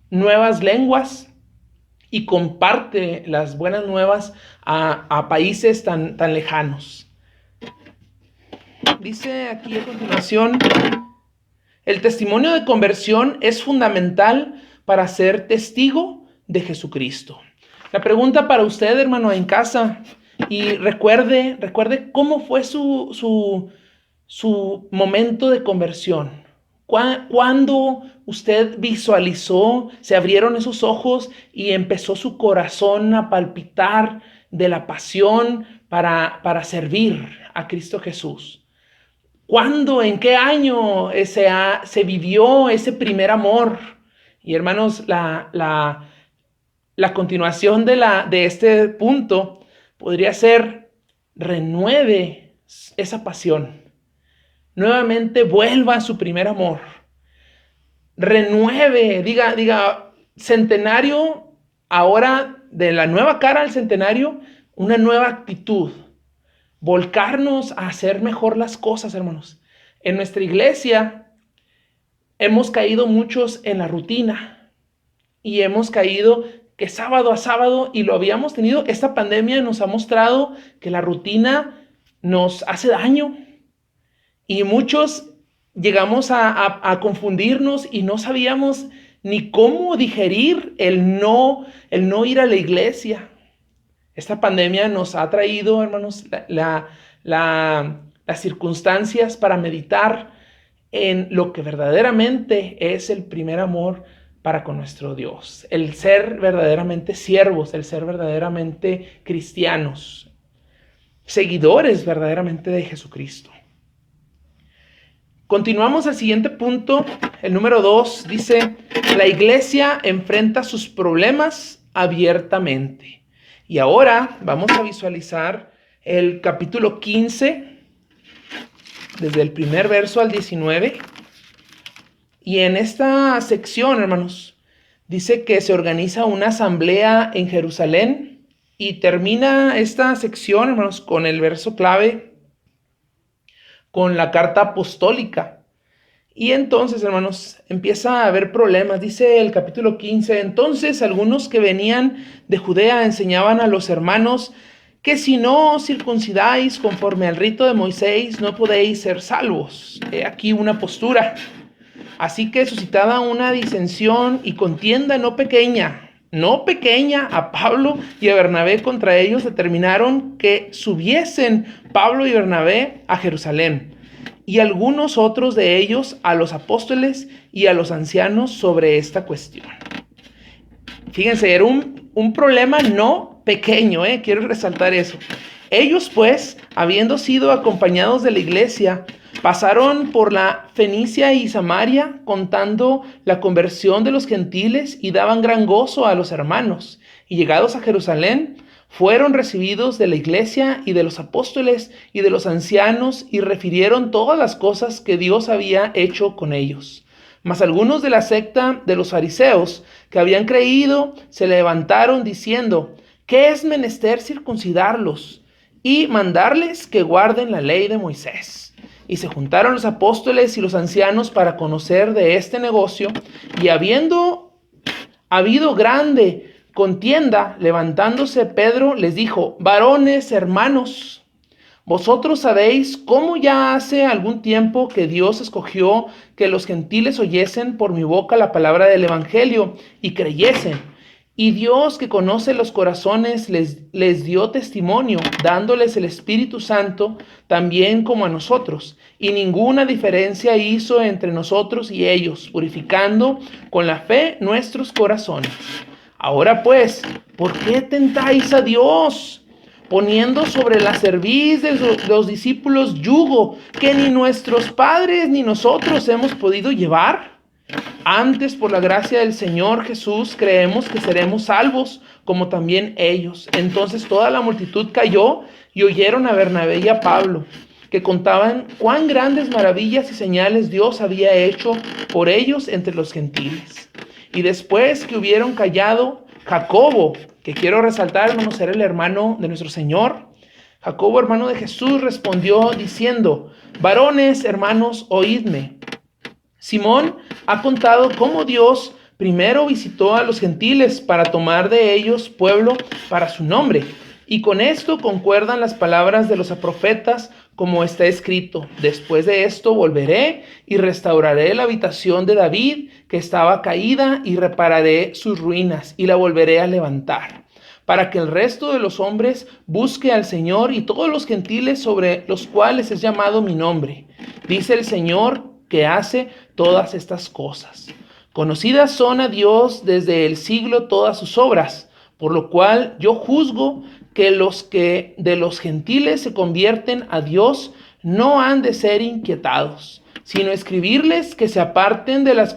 nuevas lenguas, y comparte las buenas nuevas a países tan lejanos. Dice aquí a continuación, el testimonio de conversión es fundamental para ser testigo de Jesucristo. La pregunta para usted, hermano, en casa, y recuerde cómo fue su momento de conversión. Cuando usted visualizó, se abrieron esos ojos y empezó su corazón a palpitar de la pasión para servir a Cristo Jesús. ¿Cuándo, en qué año se vivió ese primer amor? Y hermanos, la continuación de este punto podría ser, renueve esa pasión. Nuevamente vuelva a su primer amor. Renueve, diga, centenario, ahora de la nueva cara al centenario, una nueva actitud. Volcarnos a hacer mejor las cosas, hermanos. En nuestra iglesia hemos caído muchos en la rutina y hemos caído que sábado a sábado, y lo habíamos tenido, esta pandemia nos ha mostrado que la rutina nos hace daño y muchos llegamos a confundirnos y no sabíamos ni cómo digerir el no ir a la iglesia. Esta pandemia nos ha traído, hermanos, la las circunstancias para meditar en lo que verdaderamente es el primer amor para con nuestro Dios, el ser verdaderamente siervos, el ser verdaderamente cristianos, seguidores verdaderamente de Jesucristo. Continuamos al siguiente punto, el número 2, dice, la iglesia enfrenta sus problemas abiertamente. Y ahora vamos a visualizar el capítulo 15, desde el primer verso al 19. Y en esta sección, hermanos, dice que se organiza una asamblea en Jerusalén y termina esta sección, hermanos, con el verso clave, con la carta apostólica. Y entonces, hermanos, empieza a haber problemas. Dice el capítulo 15, entonces algunos que venían de Judea enseñaban a los hermanos que si no os circuncidáis conforme al rito de Moisés, no podéis ser salvos. He aquí una postura. Así que suscitada una disensión y contienda no pequeña a Pablo y a Bernabé contra ellos, determinaron que subiesen Pablo y Bernabé a Jerusalén, y algunos otros de ellos a los apóstoles y a los ancianos sobre esta cuestión. Fíjense, era un problema no pequeño, quiero resaltar eso. Ellos pues, habiendo sido acompañados de la iglesia, pasaron por la Fenicia y Samaria contando la conversión de los gentiles y daban gran gozo a los hermanos. Y llegados a Jerusalén, fueron recibidos de la iglesia y de los apóstoles y de los ancianos y refirieron todas las cosas que Dios había hecho con ellos. Mas algunos de la secta de los fariseos que habían creído se levantaron diciendo, ¿qué es menester circuncidarlos y mandarles que guarden la ley de Moisés? Y se juntaron los apóstoles y los ancianos para conocer de este negocio, y habiendo habido grande contienda, levantándose Pedro les dijo, varones hermanos, vosotros sabéis cómo ya hace algún tiempo que Dios escogió que los gentiles oyesen por mi boca la palabra del evangelio y creyesen. Y Dios, que conoce los corazones, les dio testimonio, dándoles el Espíritu Santo, también como a nosotros. Y ninguna diferencia hizo entre nosotros y ellos, purificando con la fe nuestros corazones. Ahora pues, ¿por qué tentáis a Dios, poniendo sobre la cerviz de los discípulos yugo que ni nuestros padres ni nosotros hemos podido llevar? Antes, por la gracia del Señor Jesús, creemos que seremos salvos, como también ellos. Entonces toda la multitud cayó y oyeron a Bernabé y a Pablo, que contaban cuán grandes maravillas y señales Dios había hecho por ellos entre los gentiles. Y después que hubieron callado, Jacobo, que quiero resaltar, hermanos, era el hermano de nuestro Señor, Jacobo, hermano de Jesús, respondió diciendo, varones, hermanos, oídme. Simón ha contado cómo Dios primero visitó a los gentiles para tomar de ellos pueblo para su nombre. Y con esto concuerdan las palabras de los profetas, como está escrito, después de esto volveré y restauraré la habitación de David que estaba caída y repararé sus ruinas y la volveré a levantar, para que el resto de los hombres busque al Señor y todos los gentiles sobre los cuales es llamado mi nombre. Dice el Señor que hace todas estas cosas. Conocidas son a Dios desde el siglo todas sus obras, por lo cual yo juzgo que los que de los gentiles se convierten a Dios no han de ser inquietados, sino escribirles que se aparten de las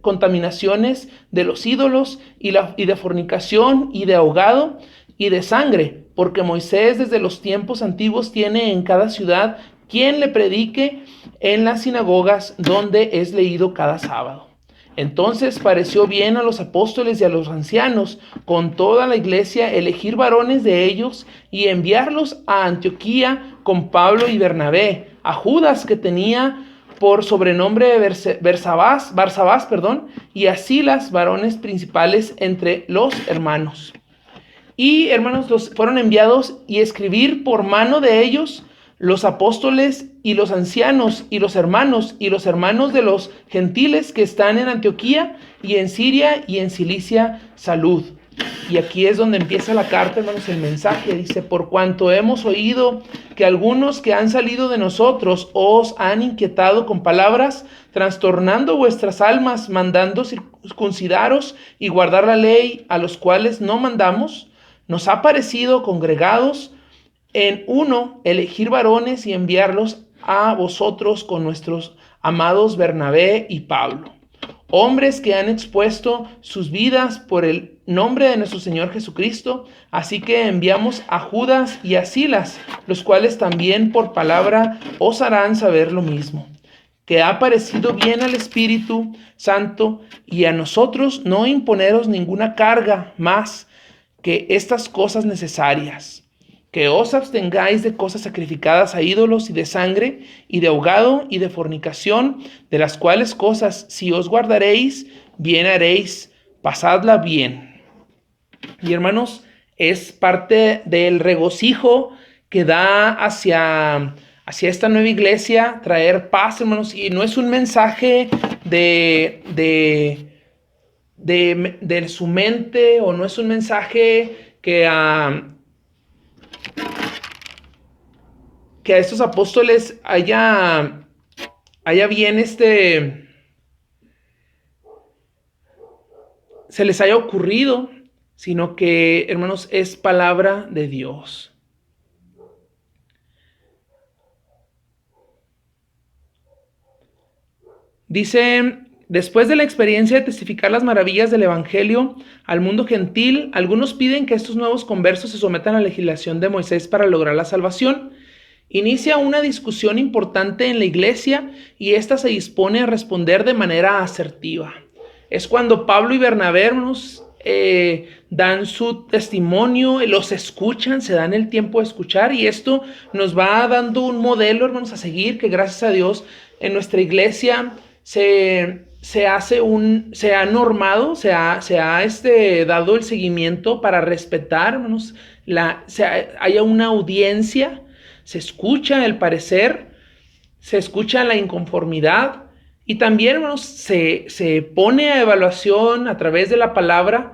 contaminaciones de los ídolos y de fornicación y de ahogado y de sangre, porque Moisés desde los tiempos antiguos tiene en cada ciudad quien le predique en las sinagogas donde es leído cada sábado. Entonces pareció bien a los apóstoles y a los ancianos con toda la iglesia elegir varones de ellos y enviarlos a Antioquía con Pablo y Bernabé, a Judas que tenía por sobrenombre Barsabás, y a Silas, varones principales entre los hermanos. Y hermanos, los fueron enviados y escribir por mano de ellos los apóstoles y los ancianos y los hermanos de los gentiles que están en Antioquía y en Siria y en Cilicia, salud. y aquí es donde empieza la carta, hermanos, el mensaje. Dice: por cuanto hemos oído que algunos que han salido de nosotros os han inquietado con palabras, trastornando vuestras almas, mandando circuncidaros y guardar la ley, a los cuales no mandamos, nos ha parecido, congregados en uno, elegir varones y enviarlos a vosotros con nuestros amados Bernabé y Pablo, hombres que han expuesto sus vidas por el nombre de nuestro Señor Jesucristo. Así que enviamos a Judas y a Silas, los cuales también por palabra os harán saber lo mismo, que ha parecido bien al Espíritu Santo y a nosotros no imponeros ninguna carga más que estas cosas necesarias, que os abstengáis de cosas sacrificadas a ídolos y de sangre y de ahogado y de fornicación, de las cuales cosas si os guardaréis, bien haréis, pasadla bien. Y hermanos, es parte del regocijo que da hacia esta nueva iglesia, traer paz, hermanos, y no es un mensaje de su mente, o no es un mensaje que a estos apóstoles haya bien se les haya ocurrido, sino que, hermanos, es palabra de Dios. Dice: después de la experiencia de testificar las maravillas del Evangelio al mundo gentil, algunos piden que estos nuevos conversos se sometan a la legislación de Moisés para lograr la salvación. Inicia una discusión importante en la iglesia y ésta se dispone a responder de manera asertiva. Es cuando Pablo y Bernabé, hermanos, dan su testimonio, los escuchan, se dan el tiempo de escuchar, y esto nos va dando un modelo, hermanos, a seguir, que gracias a Dios en nuestra iglesia se ha normado, se ha dado el seguimiento para respetar, hermanos, haya una audiencia, se escucha el parecer, se escucha la inconformidad, y también, hermanos, se pone a evaluación a través de la palabra,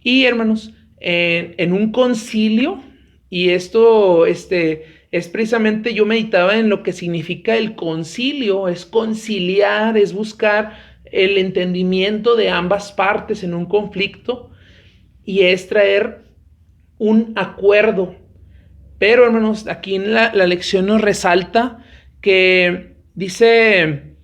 y, hermanos, en un concilio. Y esto es precisamente, yo meditaba en lo que significa el concilio. Es conciliar, es buscar el entendimiento de ambas partes en un conflicto, y es traer un acuerdo. Pero, hermanos, aquí en la lección nos resalta que dice: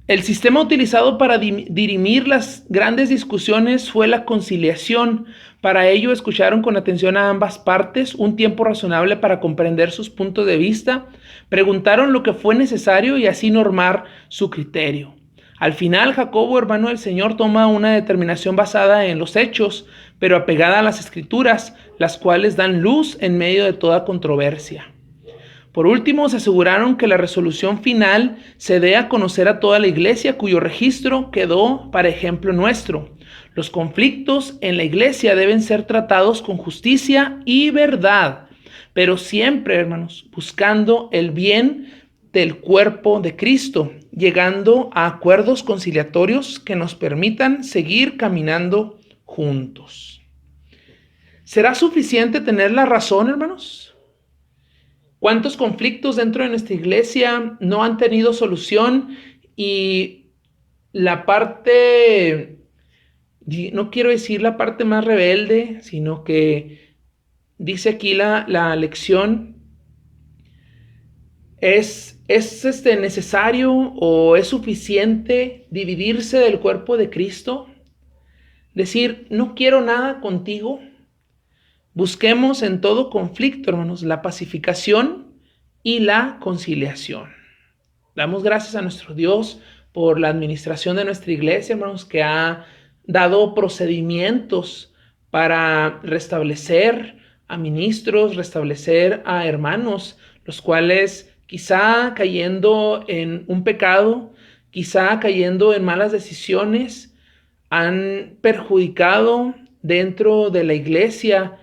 el sistema utilizado para dirimir las grandes discusiones fue la conciliación. Para ello escucharon con atención a ambas partes, un tiempo razonable para comprender sus puntos de vista, preguntaron lo que fue necesario y así normar su criterio. Al final, Jacobo, hermano del Señor, toma una determinación basada en los hechos, pero apegada a las Escrituras, las cuales dan luz en medio de toda controversia. Por último, se aseguraron que la resolución final se dé a conocer a toda la iglesia, cuyo registro quedó para ejemplo nuestro. Los conflictos en la iglesia deben ser tratados con justicia y verdad, pero siempre, hermanos, buscando el bien del cuerpo de Cristo, llegando a acuerdos conciliatorios que nos permitan seguir caminando juntos. ¿Será suficiente tener la razón, hermanos? ¿Cuántos conflictos dentro de nuestra iglesia no han tenido solución? Y la parte, no quiero decir la parte más rebelde, sino que dice aquí la lección, ¿es necesario o es suficiente dividirse del cuerpo de Cristo? Decir: no quiero nada contigo. Busquemos en todo conflicto, hermanos, la pacificación y la conciliación. Damos gracias a nuestro Dios por la administración de nuestra iglesia, hermanos, que ha dado procedimientos para restablecer a ministros, restablecer a hermanos, los cuales quizá cayendo en un pecado, quizá cayendo en malas decisiones, han perjudicado dentro de la iglesia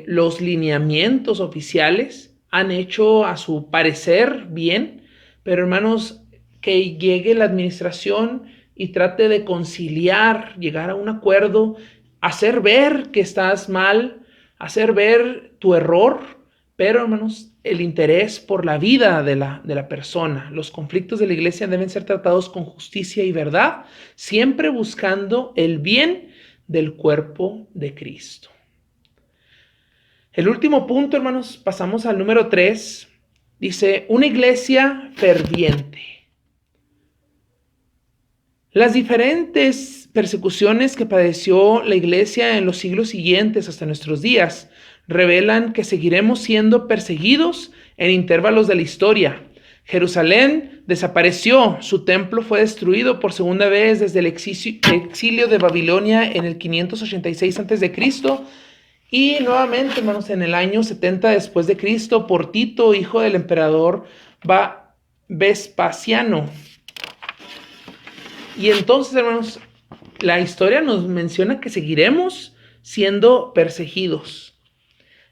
los lineamientos oficiales, han hecho a su parecer bien, pero, hermanos, que llegue la administración y trate de conciliar, llegar a un acuerdo, hacer ver que estás mal, hacer ver tu error, pero hermanos, el interés por la vida de la persona. Los conflictos de la iglesia deben ser tratados con justicia y verdad, siempre buscando el bien del cuerpo de Cristo. El último punto, hermanos, pasamos al número 3. Dice, una iglesia ferviente. Las diferentes persecuciones que padeció la iglesia en los siglos siguientes hasta nuestros días revelan que seguiremos siendo perseguidos en intervalos de la historia. Jerusalén desapareció, su templo fue destruido por segunda vez desde el exilio de Babilonia en el 586 a.C., y nuevamente, hermanos, en el año 70 después de Cristo, por Tito, hijo del emperador Vespasiano. Y entonces, hermanos, la historia nos menciona que seguiremos siendo perseguidos.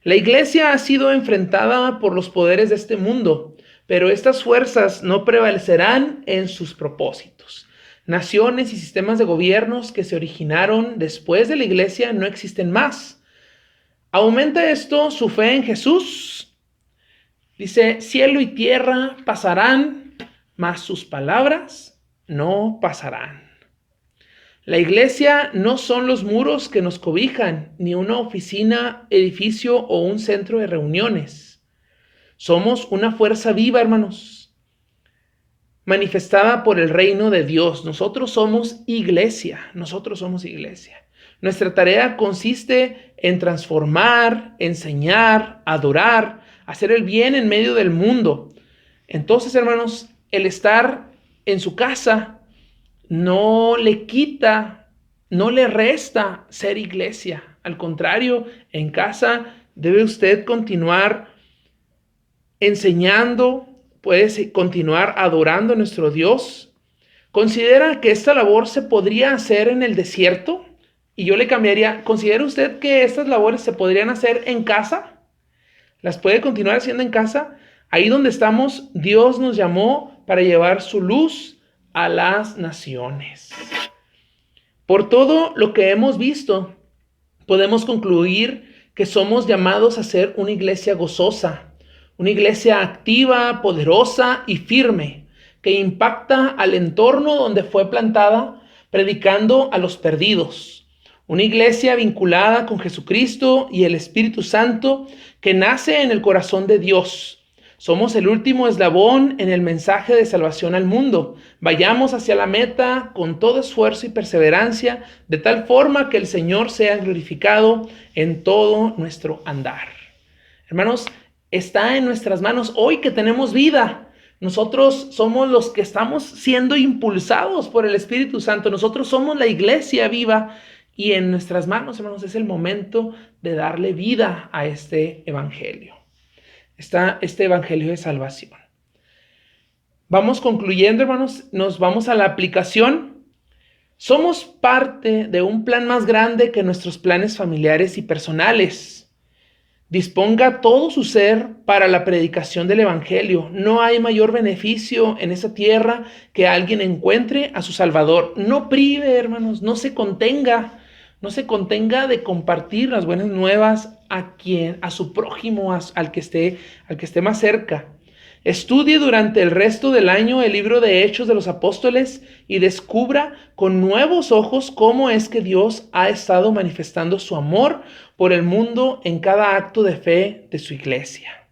La iglesia ha sido enfrentada por los poderes de este mundo, pero estas fuerzas no prevalecerán en sus propósitos. Naciones y sistemas de gobiernos que se originaron después de la iglesia no existen más. ¿Aumenta esto su fe en Jesús? Dice, cielo y tierra pasarán, mas sus palabras no pasarán. La iglesia no son los muros que nos cobijan, ni una oficina, edificio o un centro de reuniones. Somos una fuerza viva, hermanos, manifestada por el reino de Dios. Nosotros somos iglesia. Nuestra tarea consiste en transformar, enseñar, adorar, hacer el bien en medio del mundo. Entonces, hermanos, el estar en su casa no le quita, no le resta ser iglesia. Al contrario, en casa debe usted continuar enseñando, puede continuar adorando a nuestro Dios. ¿Considera que esta labor se podría hacer en el desierto? Y yo le cambiaría, ¿considera usted que estas labores se podrían hacer en casa? ¿Las puede continuar haciendo en casa? Ahí donde estamos, Dios nos llamó para llevar su luz a las naciones. Por todo lo que hemos visto, podemos concluir que somos llamados a ser una iglesia gozosa, una iglesia activa, poderosa y firme, que impacta al entorno donde fue plantada, predicando a los perdidos. Una iglesia vinculada con Jesucristo y el Espíritu Santo que nace en el corazón de Dios. Somos el último eslabón en el mensaje de salvación al mundo. Vayamos hacia la meta con todo esfuerzo y perseverancia, de tal forma que el Señor sea glorificado en todo nuestro andar. Hermanos, está en nuestras manos hoy que tenemos vida. Nosotros somos los que estamos siendo impulsados por el Espíritu Santo. Nosotros somos la iglesia viva. Y en nuestras manos, hermanos, es el momento de darle vida a este evangelio. Este evangelio de salvación. Vamos concluyendo, hermanos. Nos vamos a la aplicación. Somos parte de un plan más grande que nuestros planes familiares y personales. Disponga todo su ser para la predicación del evangelio. No hay mayor beneficio en esa tierra que alguien encuentre a su Salvador. No prive, hermanos, no se contenga de compartir las buenas nuevas a su prójimo, al que esté más cerca. Estudie durante el resto del año el libro de Hechos de los Apóstoles y descubra con nuevos ojos cómo es que Dios ha estado manifestando su amor por el mundo en cada acto de fe de su iglesia.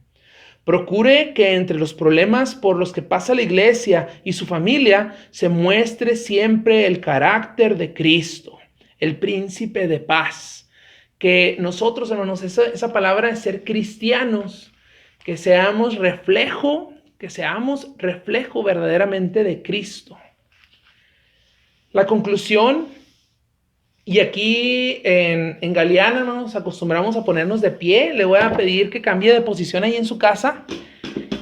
Procure que entre los problemas por los que pasa la iglesia y su familia se muestre siempre el carácter de Cristo, el príncipe de paz. Que nosotros, hermanos, esa palabra de ser cristianos, que seamos reflejo verdaderamente de Cristo. La conclusión, y aquí en Galeana, hermanos, acostumbramos a ponernos de pie. Le voy a pedir que cambie de posición ahí en su casa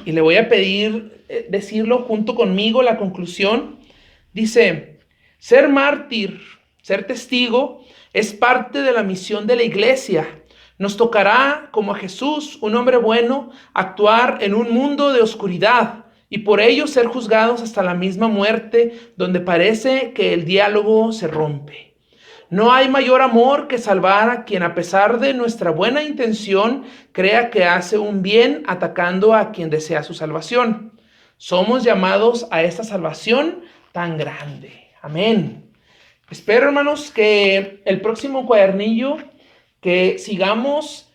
y le voy a pedir decirlo junto conmigo la conclusión. Dice, ser mártir, ser testigo, es parte de la misión de la iglesia. Nos tocará, como a Jesús, un hombre bueno, actuar en un mundo de oscuridad y por ello ser juzgados hasta la misma muerte, donde parece que el diálogo se rompe. No hay mayor amor que salvar a quien, a pesar de nuestra buena intención, crea que hace un bien atacando a quien desea su salvación. Somos llamados a esta salvación tan grande. Amén. Espero, hermanos, que el próximo cuadernillo, que sigamos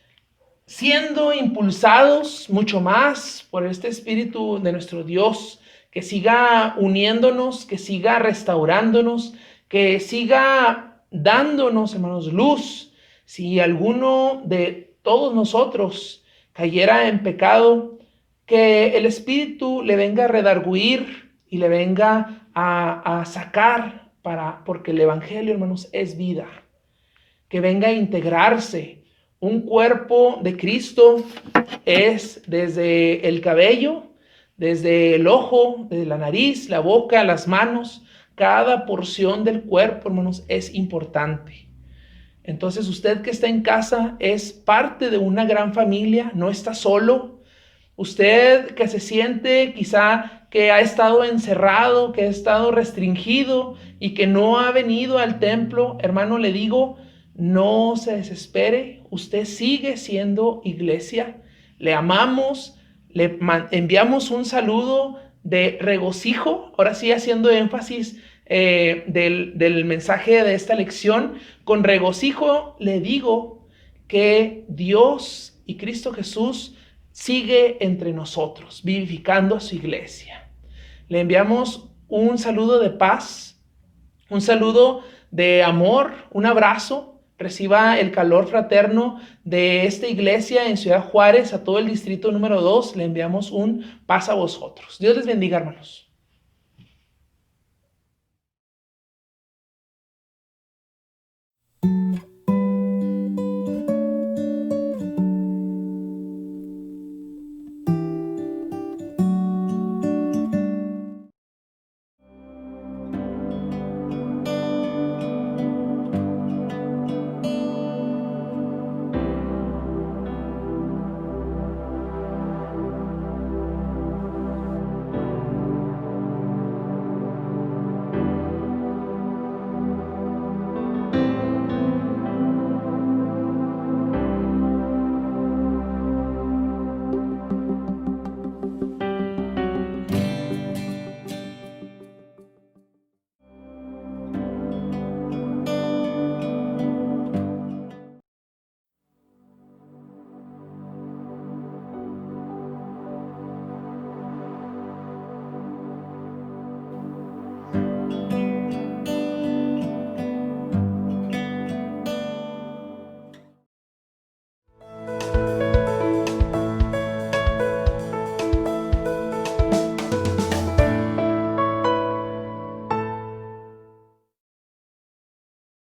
siendo impulsados mucho más por este Espíritu de nuestro Dios, que siga uniéndonos, que siga restaurándonos, que siga dándonos, hermanos, luz. Si alguno de todos nosotros cayera en pecado, que el Espíritu le venga a redarguir y le venga a sacar, porque el Evangelio, hermanos, es vida. Que venga a integrarse. Un cuerpo de Cristo es desde el cabello, desde el ojo, desde la nariz, la boca, las manos. Cada porción del cuerpo, hermanos, es importante. Entonces, usted que está en casa es parte de una gran familia, no está solo. Usted que se siente quizá que ha estado encerrado, que ha estado restringido y que no ha venido al templo, hermano, le digo, no se desespere. Usted sigue siendo iglesia. Le amamos, le enviamos un saludo de regocijo, ahora sí haciendo énfasis del mensaje de esta lección. Con regocijo le digo que Dios y Cristo Jesús sigue entre nosotros, vivificando a su iglesia. Le enviamos un saludo de paz, un saludo de amor, un abrazo. Reciba el calor fraterno de esta iglesia en Ciudad Juárez, a todo el distrito número 2. Le enviamos un paz a vosotros. Dios les bendiga, hermanos.